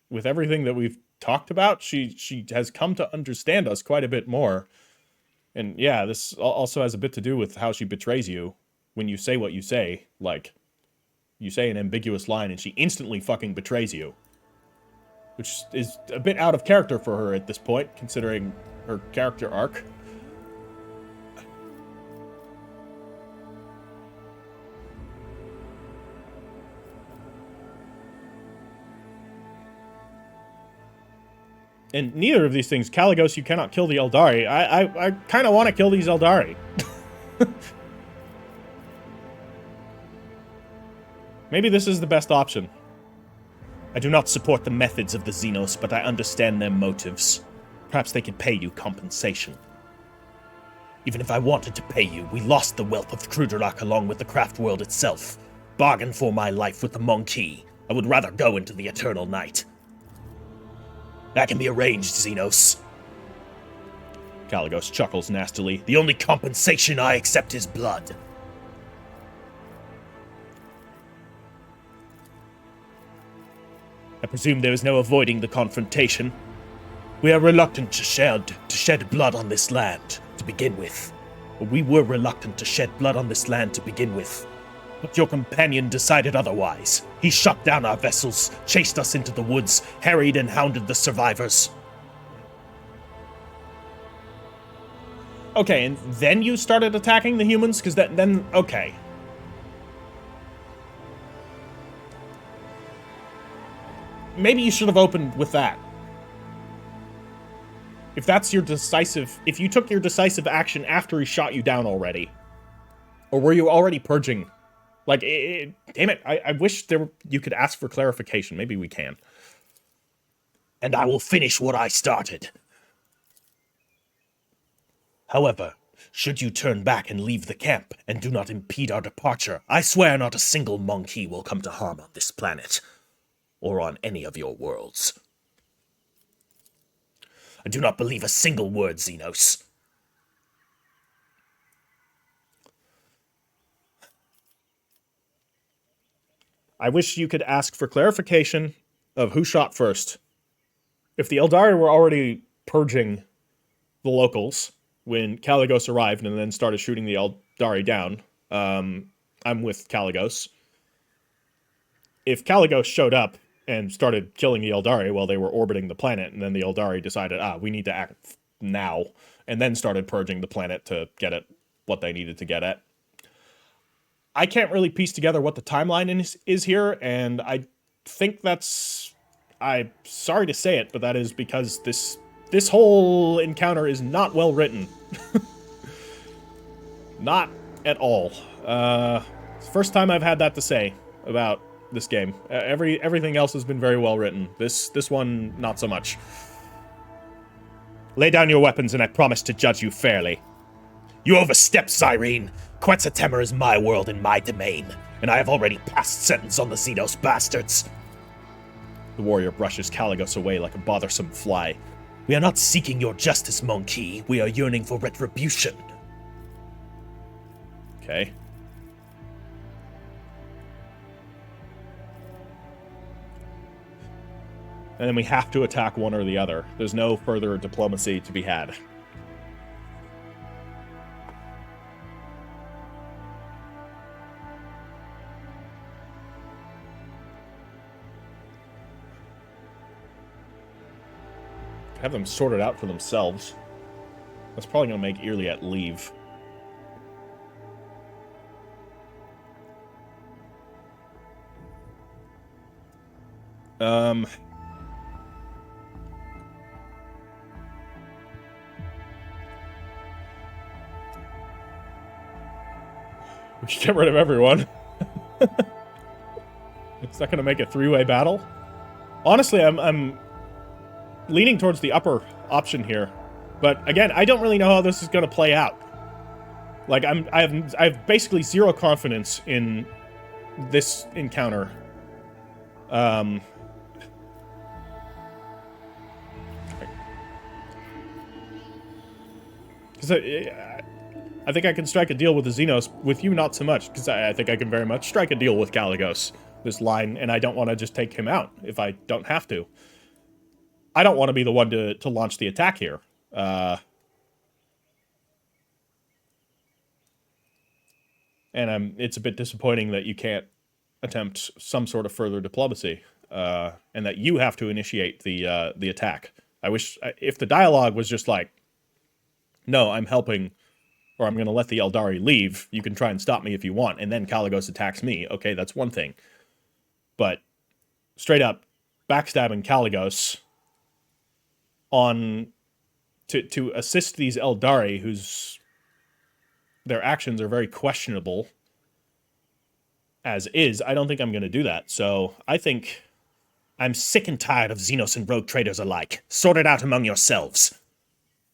with everything that we've talked about, she has come to understand us quite a bit more. And yeah, this also has a bit to do with how she betrays you when you say what you say. Like, you say an ambiguous line and she instantly fucking betrays you. Which is a bit out of character for her at this point, considering her character arc. And neither of these things, Calligos, you cannot kill the Aeldari. I kind of want to kill these Aeldari. Maybe this is the best option. I do not support the methods of the Xenos, but I understand their motives. Perhaps they could pay you compensation. Even if I wanted to pay you, we lost the wealth of Fustercluck along with the craft world itself. Bargain for my life with the monkey. I would rather go into the eternal night. That can be arranged, Xenos. Calligos chuckles nastily. The only compensation I accept is blood. I presume there is no avoiding the confrontation. We are reluctant to shed blood on this land to begin with. Or we were reluctant to shed blood on this land to begin with. But your companion decided otherwise. He shut down our vessels, chased us into the woods, harried and hounded the survivors. Okay, and then you started attacking the humans? Because then, okay. Maybe you should have opened with that. If that's your decisive... If you took your decisive action after he shot you down already. Or were you already purging... Like, damn it, I wish you could ask for clarification. Maybe we can. And I will finish what I started. However, Should you turn back and leave the camp, and do not impede our departure, I swear not a single monkey will come to harm on this planet, or on any of your worlds. I do not believe a single word, Xenos. I wish you could ask for clarification of who shot first. If the Aeldari were already purging the locals when Calligos arrived and then started shooting the Aeldari down, I'm with Calligos. If Calligos showed up and started killing the Aeldari while they were orbiting the planet, and then the Aeldari decided, we need to act now, and then started purging the planet to get at what they needed to get at, I can't really piece together what the timeline is here, and I think that's... I'm sorry to say it, but that is because this whole encounter is not well written. Not at all. It's the first time I've had that to say about this game. Everything else has been very well written. This one, not so much. Lay down your weapons and I promise to judge you fairly. You overstep, Cyrene. Quetzaltemur is my world and my domain, and I have already passed sentence on the Xenos bastards. The warrior brushes Calligos away like a bothersome fly. We are not seeking your justice, monkey. We are yearning for retribution. Okay. And then we have to attack one or the other. There's no further diplomacy to be had. Have them sort it out for themselves. That's probably going to make Iliad leave. We should get rid of everyone. It's not going to make a three-way battle. Honestly, I'm leaning towards the upper option here, but again, I don't really know how this is going to play out. Like, I have basically zero confidence in this encounter. Because I think I can strike a deal with the Xenos. With you, not so much, because I think I can very much strike a deal with Calligos this line, and I don't want to just take him out if I don't have to. I don't want to be the one to launch the attack here. And it's a bit disappointing that you can't attempt some sort of further diplomacy, and that you have to initiate the attack. I wish, if the dialogue was just like, no, I'm helping, or I'm going to let the Aeldari leave, you can try and stop me if you want, and then Calligos attacks me. Okay, that's one thing. But straight up backstabbing Calligos to assist these Aeldari, whose their actions are very questionable as is, I don't think I'm going to do that. So I think I'm sick and tired of Xenos and rogue traders alike. Sort it out among yourselves.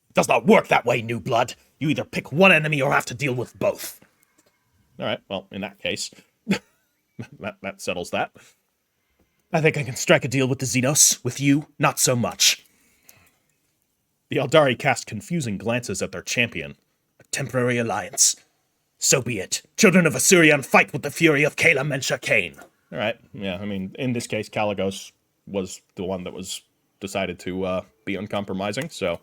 It does not work that way, new blood. You either pick one enemy or have to deal with both. All right, well, in that case, that settles that. I think I can strike a deal with the Xenos. With you, not so much. The Aeldari cast confusing glances at their champion. A temporary alliance. So be it. Children of Assyrian, fight with the fury of Calum and Shakain. All right, yeah, I mean, in this case, Calligos was the one that was decided to be uncompromising, so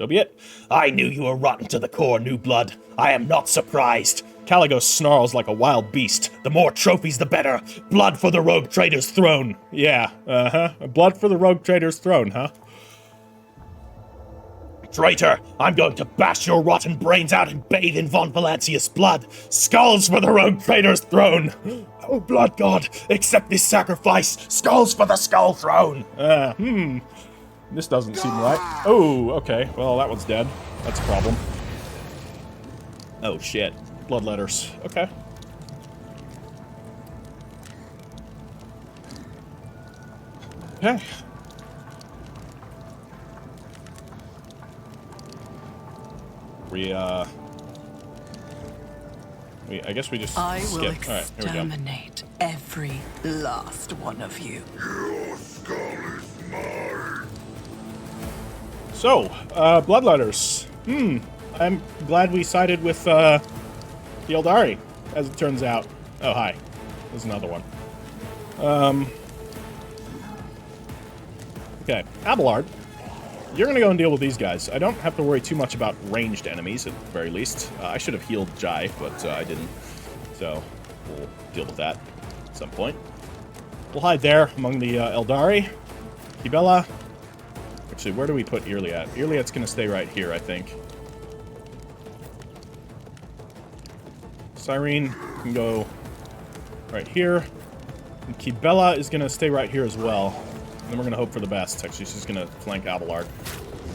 be it. I knew you were rotten to the core, new blood. I am not surprised. Calligos snarls like a wild beast. The more trophies, the better. Blood for the rogue trader's throne. Yeah, blood for the rogue trader's throne, huh? Traitor, I'm going to bash your rotten brains out and bathe in Von Valancius' blood. Skulls for the rogue trader's throne. Oh, blood god, accept this sacrifice. Skulls for the skull throne. This doesn't seem right. Oh, okay. Well, that one's dead. That's a problem. Oh, shit. Bloodletters. Okay. Okay. I guess we just I will skip. All right, here we go. exterminate every last one of you. So, Bloodletters. I'm glad we sided with the Aeldari, as it turns out. Oh, hi. There's another one. Okay, Abelard. You're going to go and deal with these guys. I don't have to worry too much about ranged enemies, at the very least. I should have healed Jai, but I didn't. So, we'll deal with that at some point. We'll hide there among the Aeldari. Kibella. Actually, where do we put Irliat? Irliat's going to stay right here, I think. Cyrene can go right here. And Kibella is going to stay right here as well. And then we're going to hope for the best. Actually, she's going to flank Abelard.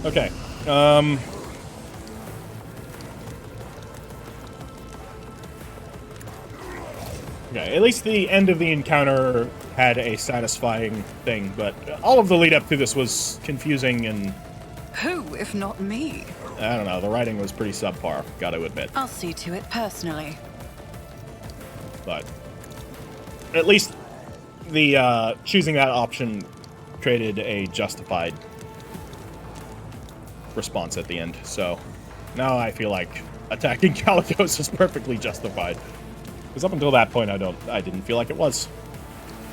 Okay. Okay, at least the end of the encounter had a satisfying thing, but all of the lead up to this was confusing and... Who, if not me? I don't know, the writing was pretty subpar, gotta admit. I'll see to it personally. But at least the choosing that option created a justified response at the end. So now I feel like attacking Calligos is perfectly justified. Because up until that point, I didn't feel like it was.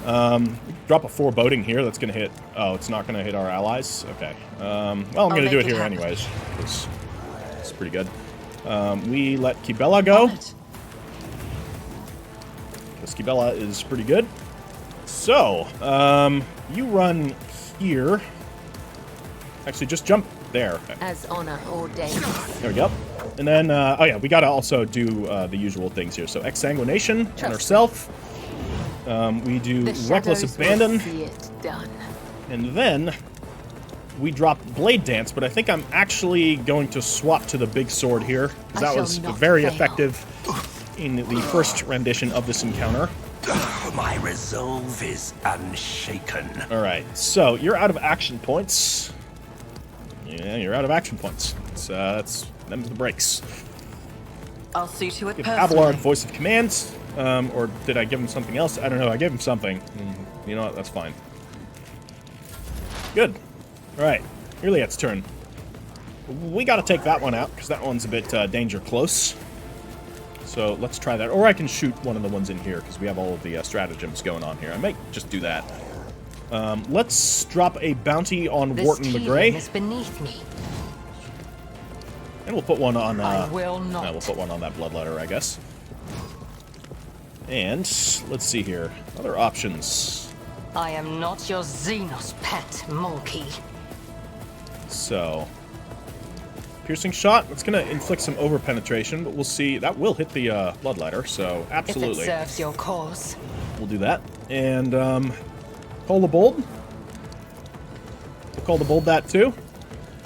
Drop a foreboding here. That's gonna hit. Oh, it's not gonna hit our allies. Okay. Well, I'm gonna do it here anyways. It's pretty good. We let Kibella go. Because Kibella is pretty good. So, you run here. Actually, just jump there. As honor ordains. There we go. And then, oh yeah, we gotta also do the usual things here. So, exsanguination on herself. We do reckless abandon. See it done. And then we drop blade dance, but I think I'm actually going to swap to the big sword here. Because that was very effective in the first rendition of this encounter. My resolve is unshaken. All right, so you're out of action points. Yeah, you're out of action points. That's them's the breaks. I'll see to it Give personally. Abelard voice of command, or did I give him something else? I don't know. I gave him something. You know what? That's fine. Good. All right, Irliat's turn. We got to take that one out because that one's a bit danger close. So let's try that. Or I can shoot one of the ones in here because we have all of the stratagems going on here. I might just do that. Let's drop a bounty on Wharton the Grey. Is beneath me. And we'll put one on... I will not. we'll put one on that bloodletter, I guess. And let's see here. Other options. I am not your Xenos pet, monkey. So... piercing shot. It's going to inflict some over-penetration, but we'll see. That will hit the bloodletter, so absolutely. If it serves your cause. We'll do that. And, call the bold. We'll call the bold that, too.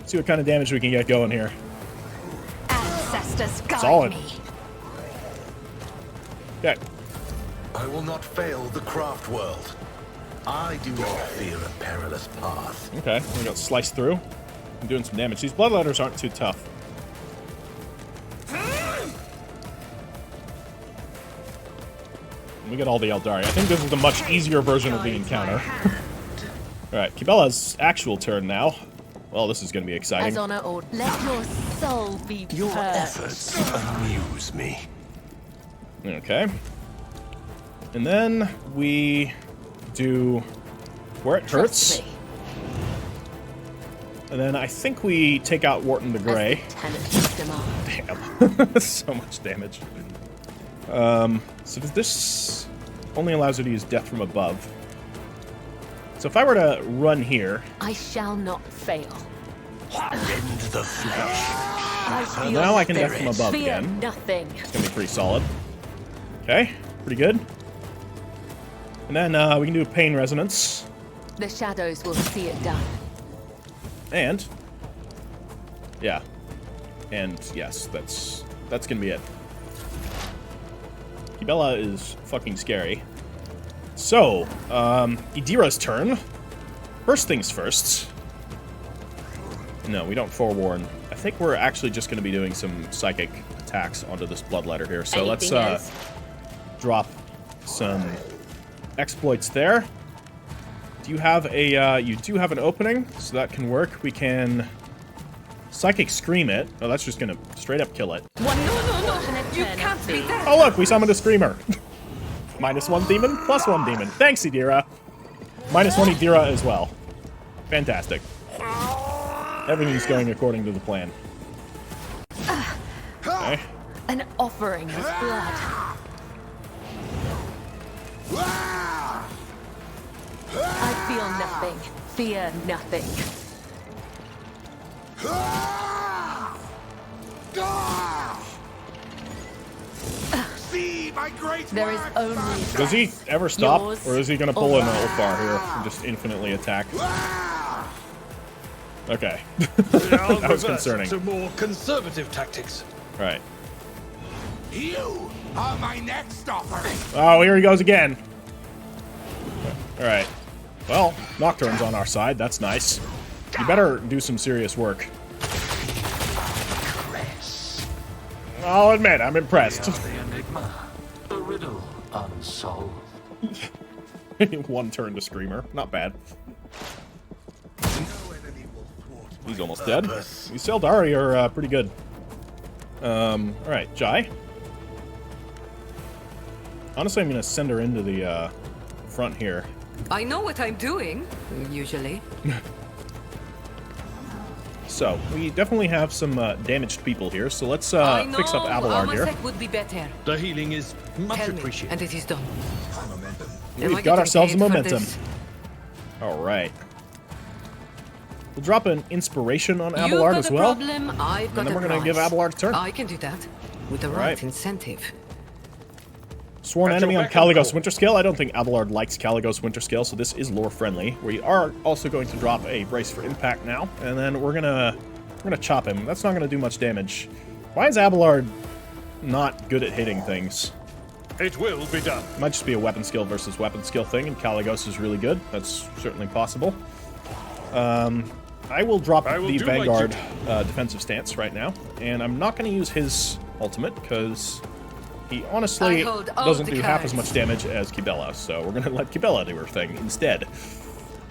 See what kind of damage we can get going here. Ancestors guide Solid. me. Okay. I will not fail the craft world. I do not fear a perilous path. Okay. We got sliced through. I'm doing some damage. These bloodletters aren't too tough. And we got all the Aeldari. I think this is a much easier version of the encounter. Alright, Kibella's actual turn now. Well, this is going to be exciting. As honor or let your soul be Your purged. efforts amuse me. Okay. And then we do where it hurts. Trust me. And then I think we take out Wharton the Grey. Tenants demand. Damn. So much damage. So this only allows her to use death from above. So if I were to run here... I shall not fail. Rend the flesh. So now I can death from above Fear again. nothing. It's going to be pretty solid. Okay, pretty good. And then we can do a pain resonance. The shadows will see it done. And... yeah. And yes, that's going to be it. Kibella is fucking scary. So, Idira's turn. First things first. No, we don't forewarn. I think we're actually just going to be doing some psychic attacks onto this bloodletter here. So let's Anything else? drop some exploits there. Do you have a, you do have an opening, so that can work. We can Psychic Scream it. Oh, that's just gonna straight up kill it. No, you can't be there. Oh look, we summoned a Screamer. -1 demon, +1 demon. Thanks, Idira. -1 Idira as well. Fantastic. Everything's going according to the plan. Okay. An offering of blood. I feel nothing. Fear nothing. See my great There is only Does he ever stop, Yours or is he gonna pull or an mine. Ulfar here and just infinitely attack? Okay. I'll That was revert concerning. to more conservative tactics. Right. You are my next offering. Oh, here he goes again. Alright. Well, Nocturne's on our side. That's nice. You better do some serious work. I'll admit, I'm impressed. The enigma, the riddle unsolved. One turn to Screamer. Not bad. He's almost dead. These Aeldari are pretty good. Alright, Jai. Honestly, I'm gonna send her into the front here. I know what I'm doing, usually. So, we definitely have some damaged people here, so let's I know fix up Abelard here. Amasek would be better. The healing is much Tell me, appreciated. and it is done. Am I We've got getting ourselves a paid for momentum. this? Alright. We'll drop an inspiration on You've Abelard got as a well. problem, I've got And then a we're gonna give prize. Abelard a turn. I can do that with the right Alright. incentive. Sworn At enemy your on beck and Calligos call. Winterscale. I don't think Abelard likes Calligos Winterscale, so this is lore friendly. We are also going to drop a brace for impact now, and then we're gonna chop him. That's not gonna do much damage. Why is Abelard not good at hitting things? It will be done. It might just be a weapon skill versus weapon skill thing, and Calligos is really good. That's certainly possible. I will drop I will the do my Vanguard defensive stance right now, and I'm not going to use his ultimate because he honestly I hold all doesn't the do half as cards. much damage as Kibella, so we're going to let Kibella do her thing instead.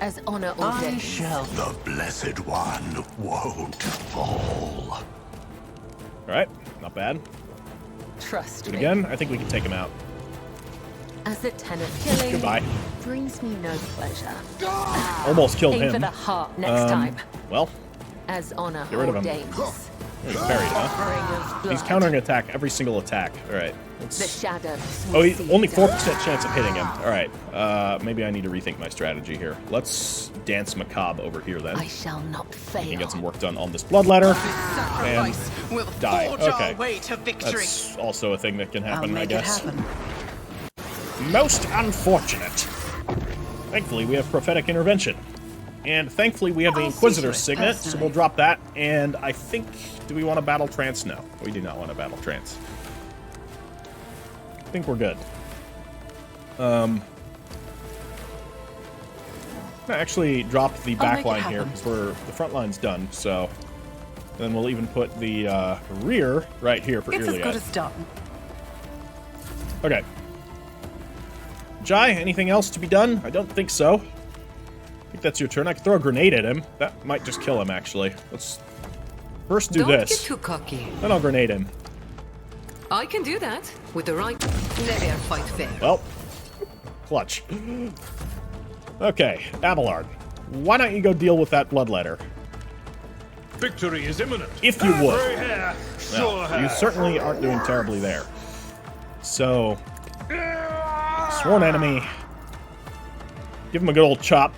As honor ordains. The Blessed One won't fall. Alright, not bad. Trust And me. again, I think we can take him out. As the tenant killing Goodbye. brings me no pleasure. Almost killed Aim for him. the heart next time. Well, As honor Get rid of him. ordains. he's buried, huh? Offering of blood. He's countering attack every single attack. Alright, The let's... shadows. Oh, will he's see only it 4% done. chance of hitting him. Alright, maybe I need to rethink my strategy here. Let's dance Macabre over here then. I shall not fail. We can get some work done on this bloodletter. And We'll die. forge Okay. our way to victory. That's also a thing that can I'll happen, I make guess. it happen. Most unfortunate. Thankfully, we have prophetic intervention. And thankfully, we have the I'll see Inquisitor's to it signet, so personally. we'll drop that. And I think... Do we want to battle trance? No, we do not want to battle trance. I think we're good. Actually drop the I'll back make it line here, happen. because the front line's done, so... Then we'll even put the rear right here for It's as Iliad. good as done. Okay. Jai, anything else to be done? I don't think so. I think that's your turn. I could throw a grenade at him. That might just kill him, actually. Let's first do Don't get this. too cocky. Then I'll grenade him. I can do that with the right. Never fight fair. Well, clutch. Okay, Abelard. Why don't you go deal with that bloodletter? Victory is imminent. If you would. Every hair, sure Well, you hair. certainly aren't doing terribly there. So, sworn enemy. Give him a good old chop.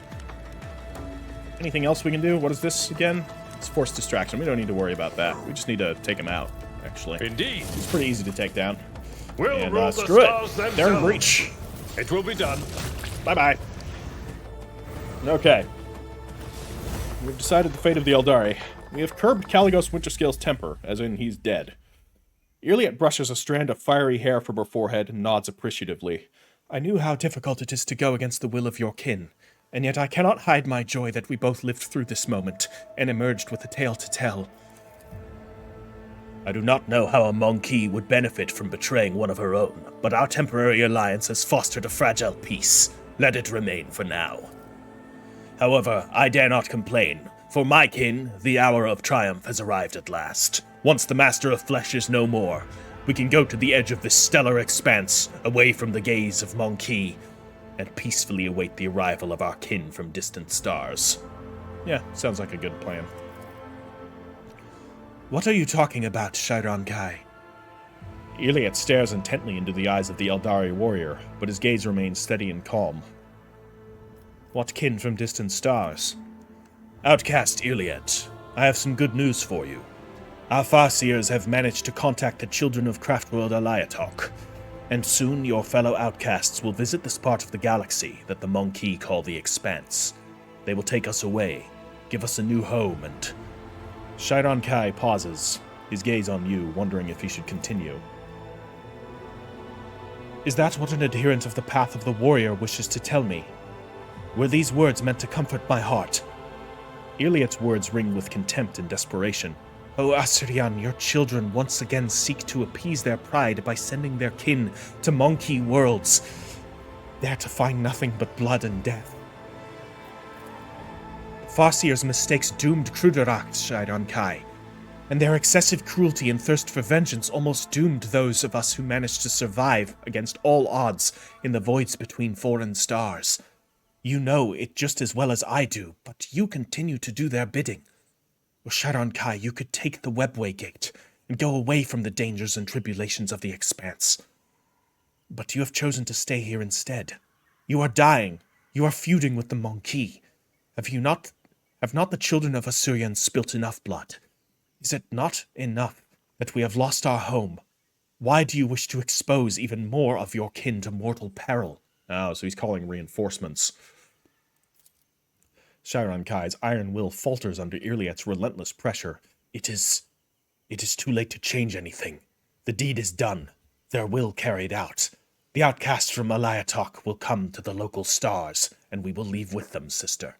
Anything else we can do? What is this again? It's forced distraction. We don't need to worry about that. We just need to take him out, actually. Indeed. It's pretty easy to take down. We'll And rule the screw it. stars They're in themselves. breach. It will be done. Bye-bye. Okay. We've decided the fate of the Aeldari. We have curbed Calligos Winterscale's temper, as in he's dead. Iliad brushes a strand of fiery hair from her forehead and nods appreciatively. I knew how difficult it is to go against the will of your kin, and yet I cannot hide my joy that we both lived through this moment and emerged with a tale to tell. I do not know how a monkey would benefit from betraying one of her own, but our temporary alliance has fostered a fragile peace. Let it remain for now. However, I dare not complain. For my kin, the hour of triumph has arrived at last. Once the Master of Flesh is no more, we can go to the edge of this stellar expanse, away from the gaze of Monkey, and peacefully await the arrival of our kin from distant stars. Yeah, sounds like a good plan. What are you talking about, Chiron Kai? Iliad stares intently into the eyes of the Aeldari warrior, but his gaze remains steady and calm. What kin from distant stars? Outcast Iliad, I have some good news for you. Our Farseers have managed to contact the children of Craftworld Alaiatok, and soon your fellow outcasts will visit this part of the galaxy that the Monkey call the Expanse. They will take us away, give us a new home, and... Chiron Kai pauses, his gaze on you, wondering if he should continue. Is that what an adherent of the Path of the Warrior wishes to tell me? Were these words meant to comfort my heart? Iliad's words ring with contempt and desperation. O Assyrian, your children once again seek to appease their pride by sending their kin to monkey worlds, there to find nothing but blood and death. Farseer's mistakes doomed Kruderak, Chiron Kai, and their excessive cruelty and thirst for vengeance almost doomed those of us who managed to survive against all odds in the voids between foreign stars. You know it just as well as I do, but you continue to do their bidding. Or Chiron Kai, you could take the Webway Gate and go away from the dangers and tribulations of the Expanse. But you have chosen to stay here instead. You are dying. You are feuding with the Monkey. Have not the children of Assyrian spilt enough blood? Is it not enough that we have lost our home? Why do you wish to expose even more of your kin to mortal peril? Oh, so he's calling reinforcements. Chiron Kai's iron will falters under Iliad's relentless pressure. It is too late to change anything. The deed is done. Their will carried out. The outcasts from Alaiatok will come to the local stars, and we will leave with them, sister.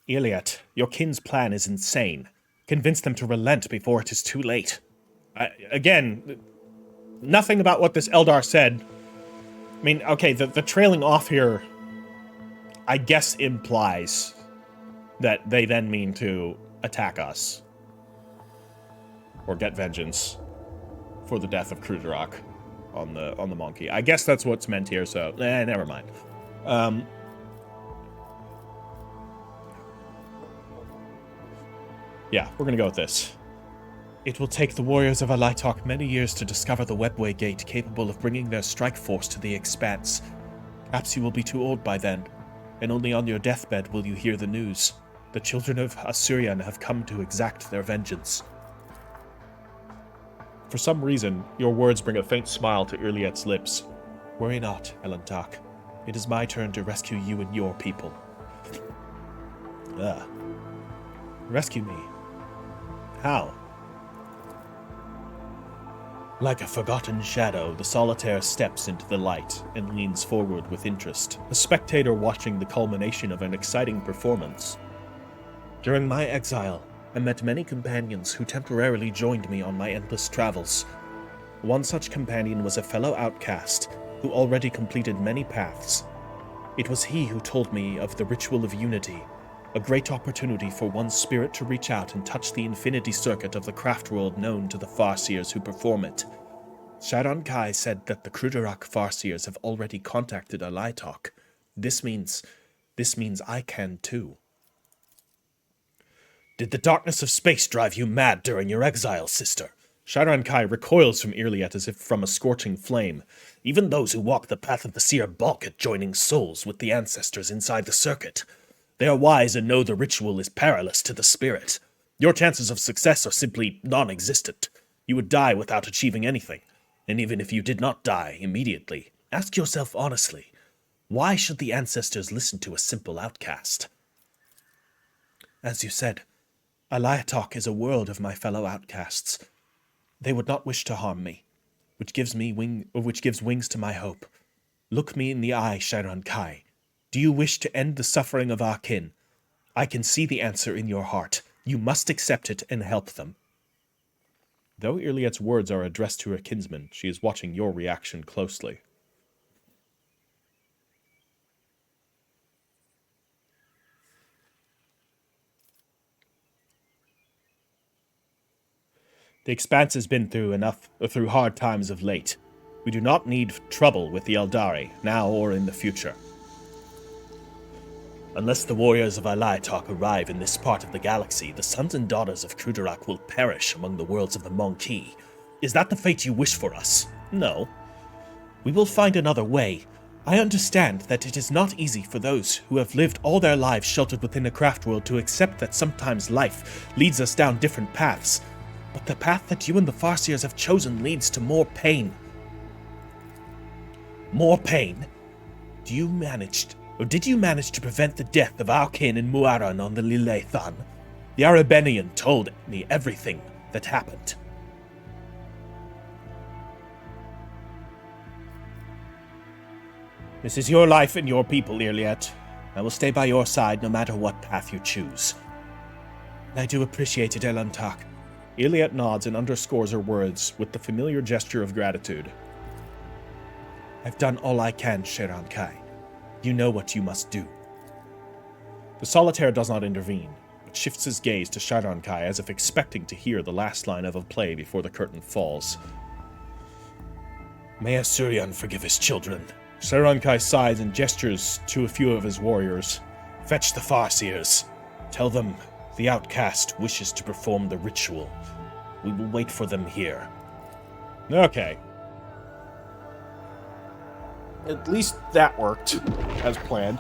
Iliad, your kin's plan is insane. Convince them to relent before it is too late. Again, nothing about what this Eldar said. I mean, okay, the trailing off here, I guess, implies that they then mean to attack us. Or get vengeance for the death of Kruderak on the monkey. I guess that's what's meant here, so never mind. Yeah, we're gonna go with this. It will take the warriors of Alaiatok many years to discover the Webway Gate capable of bringing their strike force to the Expanse. Perhaps you will be too old by then, and only on your deathbed will you hear the news. The children of Assyrian have come to exact their vengeance. For some reason, your words bring a faint smile to Iliad's lips. Worry not, Elentak. It is my turn to rescue you and your people. Rescue me. How? Like a forgotten shadow, the solitaire steps into the light and leans forward with interest, a spectator watching the culmination of an exciting performance. During my exile, I met many companions who temporarily joined me on my endless travels. One such companion was a fellow outcast who already completed many paths. It was he who told me of the Ritual of Unity, a great opportunity for one's spirit to reach out and touch the infinity circuit of the craft world known to the Farseers who perform it. Chiron Kai said that the Kruderak Farseers have already contacted Alaiatok. This means I can too. Did the darkness of space drive you mad during your exile, sister? Chiron Kai recoils from Iliad as if from a scorching flame. Even those who walk the path of the seer balk at joining souls with the ancestors inside the circuit. They are wise and know the ritual is perilous to the spirit. Your chances of success are simply non-existent. You would die without achieving anything. And even if you did not die immediately, ask yourself honestly, why should the ancestors listen to a simple outcast? As you said, Aliatok is a world of my fellow outcasts. They would not wish to harm me, which gives wings to my hope. Look me in the eye, Chiron Kai. Do you wish to end the suffering of our kin? I can see the answer in your heart. You must accept it and help them. Though Iliet's words are addressed to her kinsman, she is watching your reaction closely. The Expanse has been through hard times of late. We do not need trouble with the Aeldari, now or in the future. Unless the warriors of Aliatok arrive in this part of the galaxy, the sons and daughters of Kudarak will perish among the worlds of the Monkey. Is that the fate you wish for us? No. We will find another way. I understand that it is not easy for those who have lived all their lives sheltered within a craft world to accept that sometimes life leads us down different paths. But the path that you and the Farseers have chosen leads to more pain. More pain? Did you manage to prevent the death of our kin in Muaran on the Lilethan? The Arabenian told me everything that happened. This is your life and your people, Iliet. I will stay by your side no matter what path you choose. I do appreciate it, Elantak. Iliet nods and underscores her words with the familiar gesture of gratitude. I've done all I can, Chiron Kai. You know what you must do. The solitaire does not intervene, but shifts his gaze to Chiron Kai as if expecting to hear the last line of a play before the curtain falls. May Asurion forgive his children. Chiron Kai sighs and gestures to a few of his warriors. Fetch the Farseers. Tell them the outcast wishes to perform the ritual. We will wait for them here. Okay. At least that worked, as planned.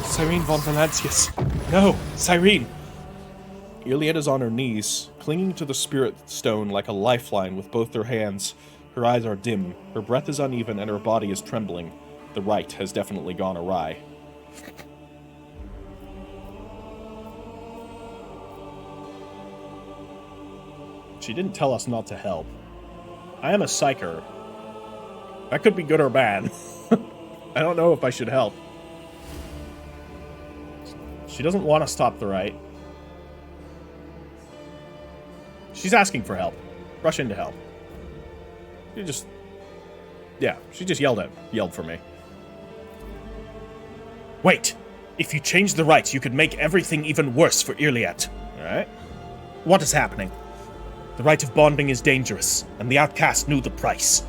Cyrene von Valancius. No, Cyrene! Iliet is on her knees, clinging to the spirit stone like a lifeline with both her hands. Her eyes are dim, her breath is uneven, and her body is trembling. The rite has definitely gone awry. She didn't tell us not to help. I am a Psyker. That could be good or bad. I don't know if I should help. She doesn't want to stop the rite. She's asking for help. Rush in to help. She just yelled for me. Wait! If you change the rite, you could make everything even worse for Iliet. Alright. What is happening? The rite of bonding is dangerous, and the outcast knew the price.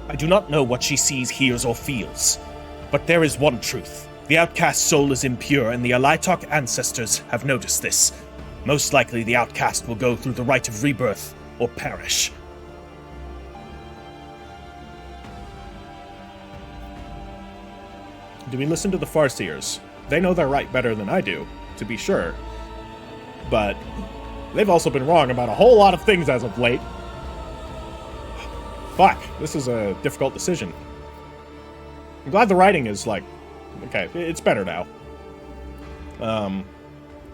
I do not know what she sees, hears, or feels, but there is one truth. The outcast's soul is impure, and the Aliatok ancestors have noticed this. Most likely the outcast will go through the rite of rebirth, or perish. Do we listen to the Farseers? They know their right better than I do, to be sure. But they've also been wrong about a whole lot of things as of late. Fuck, this is a difficult decision. I'm glad the writing is, like, okay, it's better now.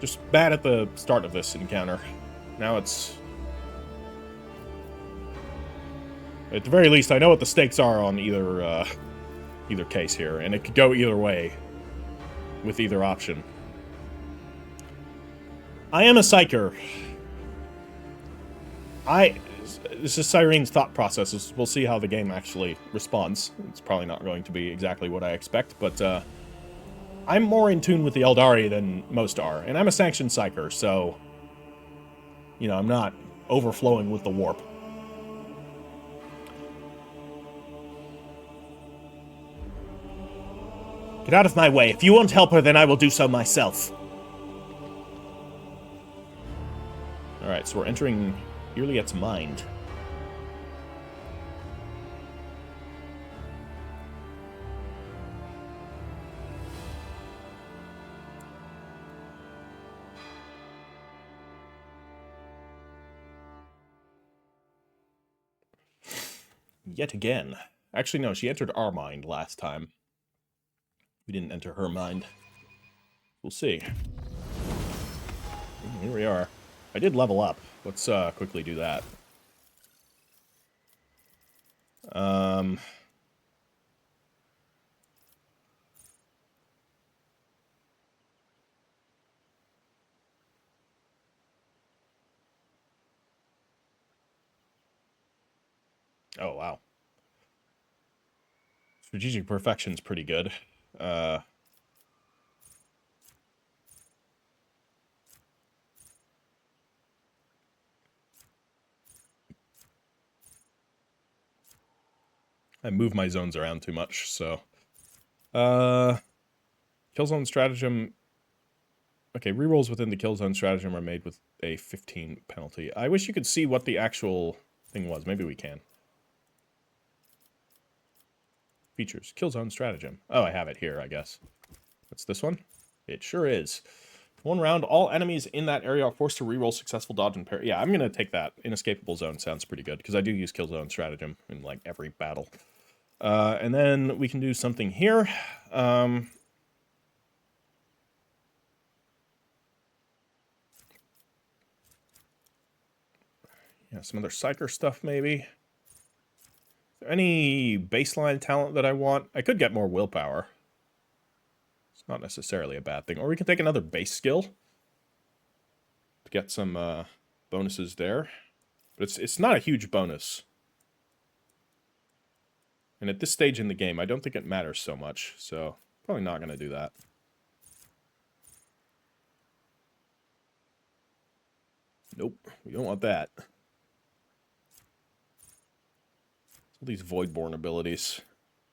Just bad at the start of this encounter. Now it's... At the very least, I know what the stakes are on either case here, and it could go either way with either option. I am a Psyker. This is Cyrene's thought processes. We'll see how the game actually responds. It's probably not going to be exactly what I expect, but I'm more in tune with the Aeldari than most are, and I'm a sanctioned Psyker, so you know, I'm not overflowing with the warp. Get out of my way. If you won't help her, then I will do so myself. Alright, so we're entering Iliet's mind. Yet again. Actually, no, she entered our mind last time. We didn't enter her mind. We'll see. Here we are. I did level up. Let's quickly do that. Oh, wow. Strategic perfection's pretty good. I move my zones around too much, so... kill zone stratagem... Okay, rerolls within the kill zone stratagem are made with a 15 penalty. I wish you could see what the actual thing was. Maybe we can. Features. Kill zone stratagem. Oh, I have it here, I guess. That's this one? It sure is. 1 round, all enemies in that area are forced to reroll successful dodge and parry. Yeah, I'm going to take that. Inescapable zone sounds pretty good, because I do use kill zone stratagem in, like, every battle. And then we can do something here. Yeah, some other Psyker stuff, maybe. Is there any baseline talent that I want? I could get more willpower. It's not necessarily a bad thing. Or we can take another base skill to get some bonuses there. But it's not a huge bonus. And at this stage in the game, I don't think it matters so much. So, probably not going to do that. Nope, we don't want that. All these Voidborn abilities.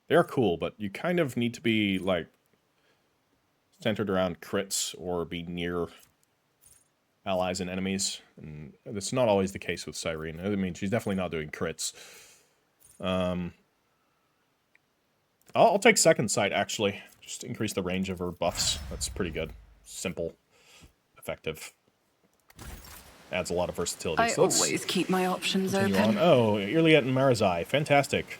They are cool, but you kind of need to be, like, centered around crits or be near allies and enemies. And that's not always the case with Cyrene. I mean, she's definitely not doing crits. I'll take second sight, actually. Just increase the range of her buffs. That's pretty good. Simple. Effective. Adds a lot of versatility. I always keep my options open. On. Oh, Irliet and Marazai. Fantastic.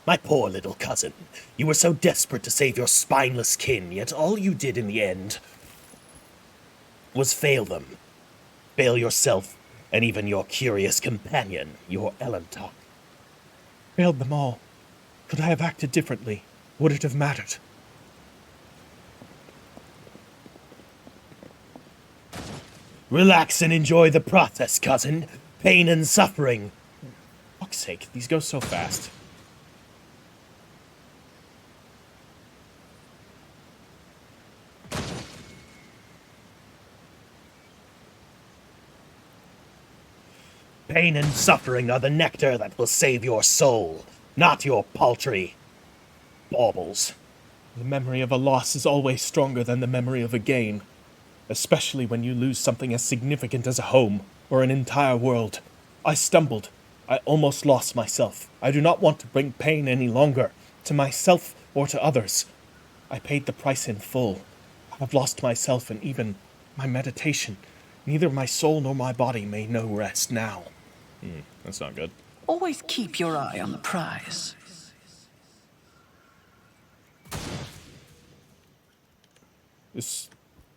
My poor little cousin. You were so desperate to save your spineless kin, yet all you did in the end was fail them. Fail yourself, and even your curious companion, your Elentok. Failed them all. Could I have acted differently? Would it have mattered? Relax and enjoy the process, cousin. Pain and suffering. For fuck's sake, these go so fast. Pain and suffering are the nectar that will save your soul, not your paltry baubles. The memory of a loss is always stronger than the memory of a gain. Especially when you lose something as significant as a home, or an entire world. I stumbled. I almost lost myself. I do not want to bring pain any longer, to myself or to others. I paid the price in full. I have lost myself and even my meditation. Neither my soul nor my body may know rest now. That's not good. Always keep your eye on the prize.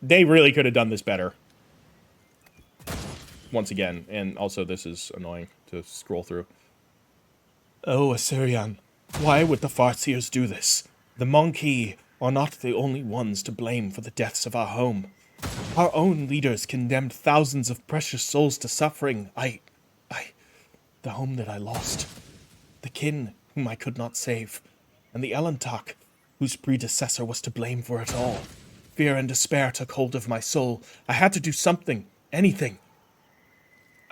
They really could have done this better. Once again, and also this is annoying to scroll through. Oh, Assyrian, why would the Farseers do this? The Monkey are not the only ones to blame for the deaths of our home. Our own leaders condemned thousands of precious souls to suffering. The home that I lost. The kin whom I could not save. And the Elentok, whose predecessor was to blame for it all. Fear and despair took hold of my soul. I had to do something, anything.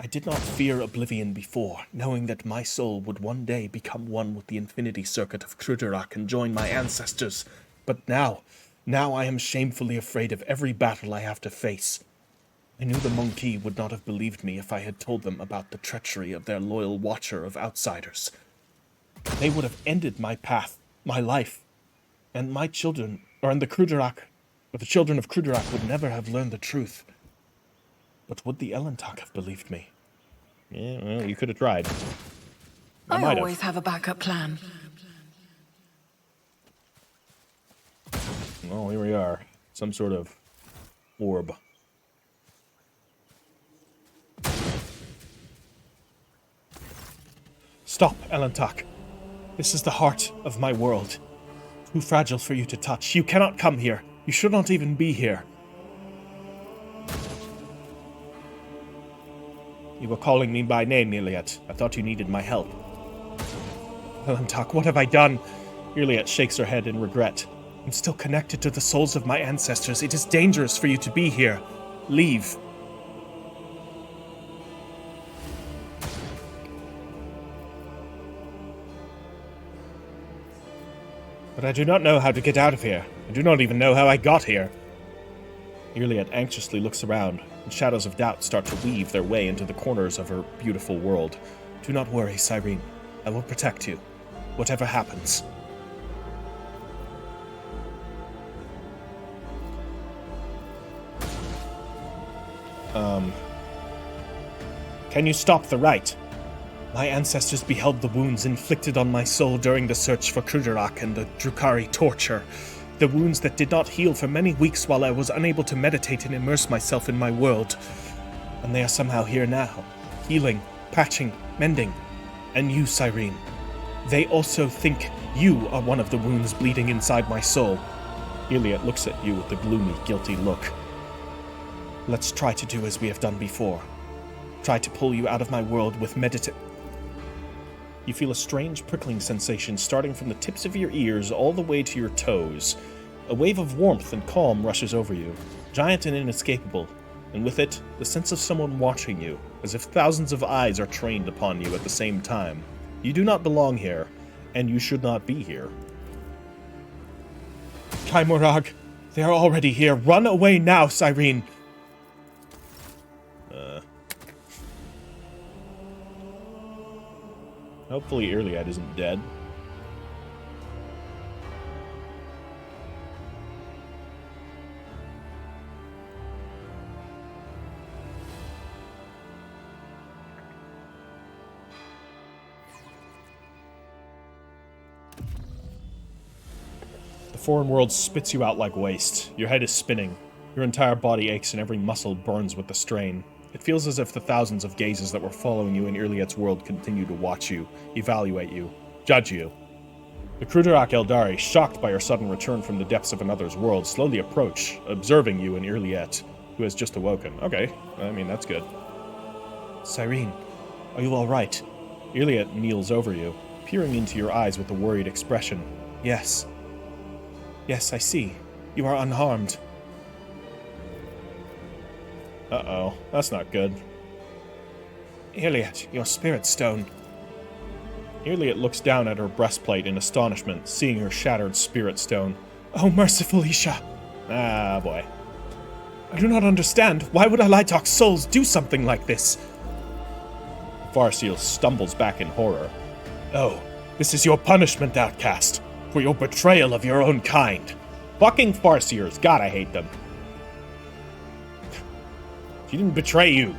I did not fear oblivion before, knowing that my soul would one day become one with the infinity circuit of Kruderak and join my ancestors. But now I am shamefully afraid of every battle I have to face. I knew the Monkey would not have believed me if I had told them about the treachery of their loyal watcher of outsiders. They would have ended my path, my life, and my children, and the children of Kruderak would never have learned the truth. But would the Elentok have believed me? Yeah, well, you could have tried. I always have a backup plan. Well, here we are. Some sort of orb. Stop, Elentak. This is the heart of my world. Too fragile for you to touch. You cannot come here. You should not even be here. You were calling me by name, Iliad. I thought you needed my help. Elentak, what have I done? Iliad shakes her head in regret. I'm still connected to the souls of my ancestors. It is dangerous for you to be here. Leave. But I do not know how to get out of here. I do not even know how I got here. Iliad anxiously looks around, and shadows of doubt start to weave their way into the corners of her beautiful world. Do not worry, Cyrene. I will protect you, whatever happens. Can you stop the rite? My ancestors beheld the wounds inflicted on my soul during the search for Fustercluck and the Drukhari torture. The wounds that did not heal for many weeks while I was unable to meditate and immerse myself in my world. And they are somehow here now, healing, patching, mending. And you, Cyrene. They also think you are one of the wounds bleeding inside my soul. Iliad looks at you with a gloomy, guilty look. Let's try to do as we have done before. Try to pull you out of my world with You feel a strange prickling sensation starting from the tips of your ears all the way to your toes. A wave of warmth and calm rushes over you, giant and inescapable, and with it, the sense of someone watching you, as if thousands of eyes are trained upon you at the same time. You do not belong here, and you should not be here. Kaimorag, they are already here. Run away now, Cyrene! Hopefully Iliad isn't dead. The foreign world spits you out like waste. Your head is spinning. Your entire body aches and every muscle burns with the strain. It feels as if the thousands of gazes that were following you in Iliad's world continue to watch you, evaluate you, judge you. The Fustercluck Aeldari, shocked by your sudden return from the depths of another's world, slowly approach, observing you in Iliad, who has just awoken. Okay, I mean, that's good. Cyrene, are you all right? Iliad kneels over you, peering into your eyes with a worried expression. Yes. Yes, I see. You are unharmed. Uh-oh, that's not good. Iliad, your spirit stone. Iliad looks down at her breastplate in astonishment, seeing her shattered spirit stone. Oh, merciful Isha. Ah, boy. I do not understand. Why would Alaitok's souls do something like this? Farseal stumbles back in horror. Oh, this is your punishment, outcast, for your betrayal of your own kind. Fucking Farseers, God, I hate them. She didn't betray you.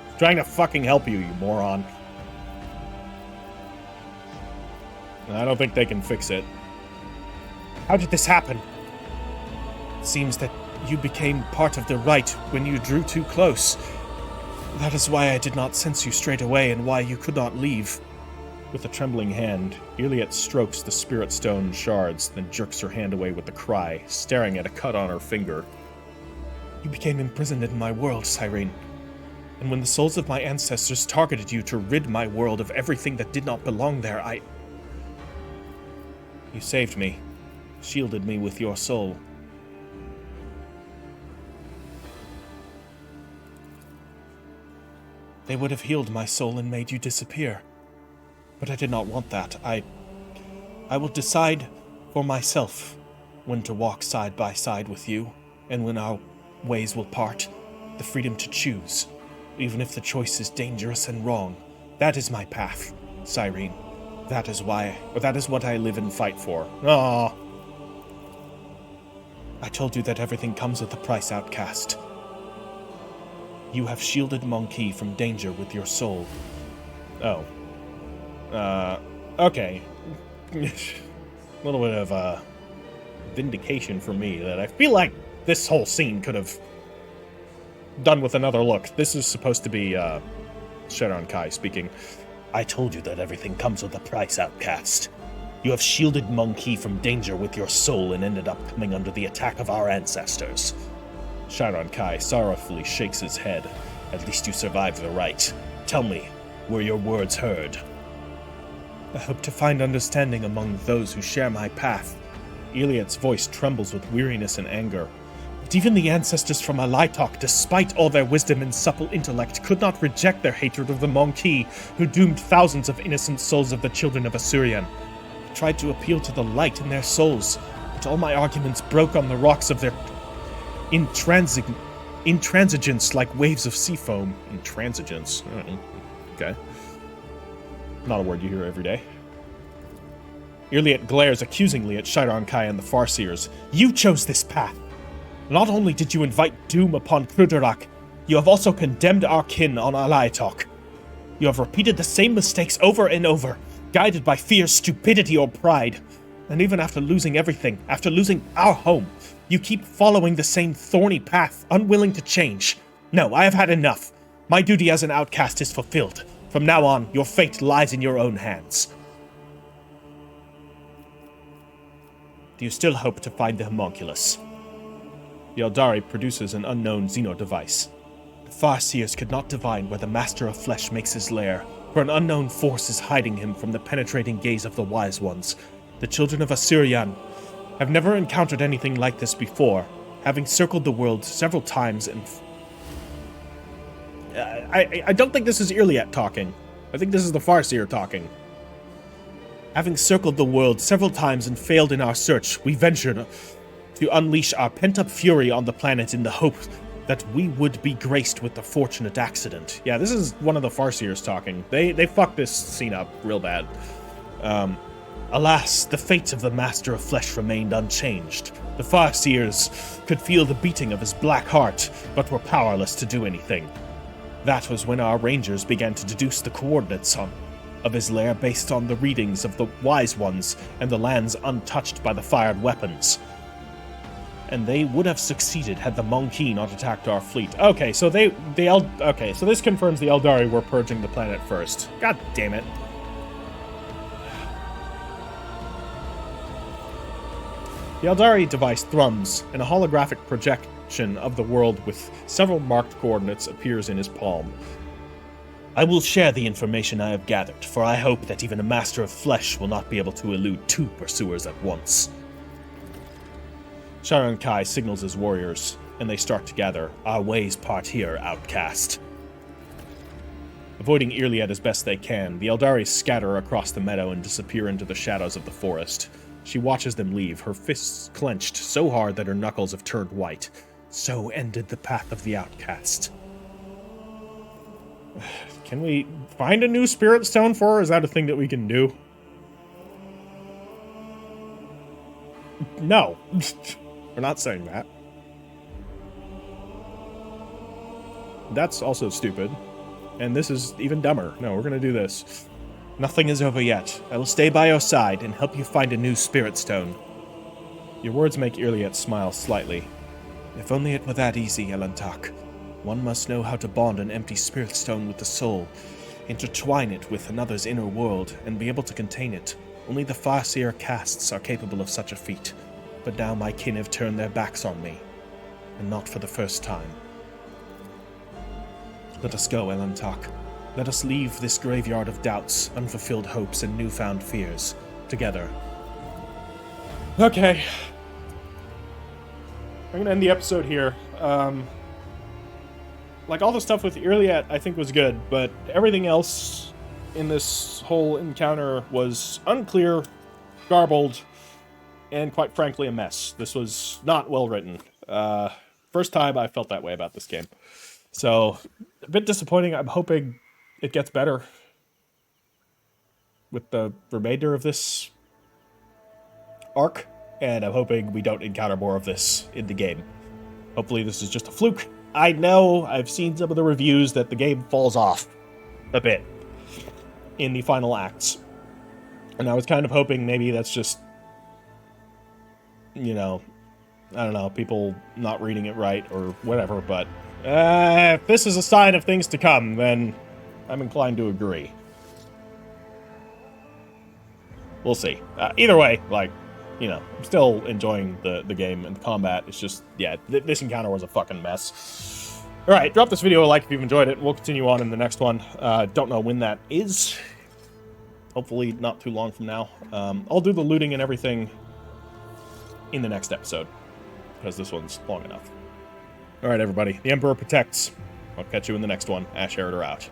She's trying to fucking help you, you moron. I don't think they can fix it. How did this happen? It seems that you became part of the rite when you drew too close. That is why I did not sense you straight away and why you could not leave. With a trembling hand, Iliad strokes the spirit stone shards, then jerks her hand away with a cry, staring at a cut on her finger. You became imprisoned in my world, Cyrene. And when the souls of my ancestors targeted you to rid my world of everything that did not belong there, You saved me, shielded me with your soul. They would have healed my soul and made you disappear. But I did not want that. I will decide for myself when to walk side by side with you, and when our ways will part, the freedom to choose, even if the choice is dangerous and wrong. That is my path, Cyrene. That is what I live and fight for. Ah. I told you that everything comes with a price, outcast. You have shielded Monkey from danger with your soul. Oh. Okay. A little bit of, vindication for me that I feel like this whole scene could have done with another look. This is supposed to be, Sharon Kai speaking. I told you that everything comes with a price, outcast. You have shielded Monkey from danger with your soul and ended up coming under the attack of our ancestors. Chiron Kai sorrowfully shakes his head. At least you survived the rite. Tell me, were your words heard? I hope to find understanding among those who share my path. Iliad's voice trembles with weariness and anger. But even the ancestors from Alaitok, despite all their wisdom and supple intellect, could not reject their hatred of the Monkey, who doomed thousands of innocent souls of the children of Assyrian. I tried to appeal to the light in their souls, but all my arguments broke on the rocks of their intransigence like waves of sea foam. Intransigence? Okay. Not a word you hear every day. Iliad glares accusingly at Chiron Kai and the Farseers. You chose this path. Not only did you invite doom upon Kruderak, you have also condemned our kin on Alaitok. You have repeated the same mistakes over and over, guided by fear, stupidity, or pride. And even after losing everything, after losing our home, you keep following the same thorny path, unwilling to change. No, I have had enough. My duty as an outcast is fulfilled. From now on, your fate lies in your own hands. Do you still hope to find the homunculus? The Aeldari produces an unknown Xeno device. The Farseers could not divine where the Master of Flesh makes his lair, for an unknown force is hiding him from the penetrating gaze of the Wise Ones. The children of Assyrian have never encountered anything like this before, having circled the world several times and... I don't think this is Iliad talking. I think this is the Farseer talking. Having circled the world several times and failed in our search, we ventured to unleash our pent-up fury on the planet in the hope that we would be graced with the fortunate accident. Yeah, this is one of the Farseers talking. They fucked this scene up real bad. Alas, the fate of the Master of Flesh remained unchanged. The Farseers could feel the beating of his black heart, but were powerless to do anything. That was when our rangers began to deduce the coordinates of his lair based on the readings of the Wise Ones and the lands untouched by the fired weapons. And they would have succeeded had the Monkey not attacked our fleet. Okay, so so this confirms the Aeldari were purging the planet first. God damn it. The Aeldari device thrums, and a holographic projection of the world with several marked coordinates appears in his palm. I will share the information I have gathered, for I hope that even a Master of Flesh will not be able to elude two pursuers at once. Chiron Kai signals his warriors, and they start to gather. Our ways part here, outcast. Avoiding Iliad as best they can, the Aeldari scatter across the meadow and disappear into the shadows of the forest. She watches them leave, her fists clenched so hard that her knuckles have turned white. So ended the path of the outcast. Can we find a new spirit stone for her? Is that a thing that we can do? No. We're not saying that. That's also stupid. And this is even dumber. No, we're gonna do this. Nothing is over yet. I will stay by your side and help you find a new spirit stone. Your words make Iliad smile slightly. If only it were that easy, Elantak. One must know how to bond an empty spirit stone with the soul, intertwine it with another's inner world, and be able to contain it. Only the Farseer castes are capable of such a feat. But now my kin have turned their backs on me, and not for the first time. Let us go, Elantak. Let us leave this graveyard of doubts, unfulfilled hopes, and newfound fears, together. Okay. I'm gonna end the episode here. Like, all the stuff with Iliad I think was good, but everything else in this whole encounter was unclear, garbled, and quite frankly a mess. This was not well written. First time I felt that way about this game. So, a bit disappointing. I'm hoping it gets better with the remainder of this arc, and I'm hoping we don't encounter more of this in the game. Hopefully this is just a fluke. I know I've seen some of the reviews that the game falls off a bit in the final acts, and I was kind of hoping maybe that's just, you know, I don't know, people not reading it right or whatever, but if this is a sign of things to come, then I'm inclined to agree. we'll see. Either way, like, you know, I'm still enjoying the game and the combat. It's just, yeah, this encounter was a fucking mess. All right, drop this video a like if you've enjoyed it. We'll continue on in the next one. Don't know when that is. Hopefully not too long from now. I'll do the looting and everything in the next episode, because this one's long enough. All right, everybody. The Emperor protects. I'll catch you in the next one. Ash Heritor out.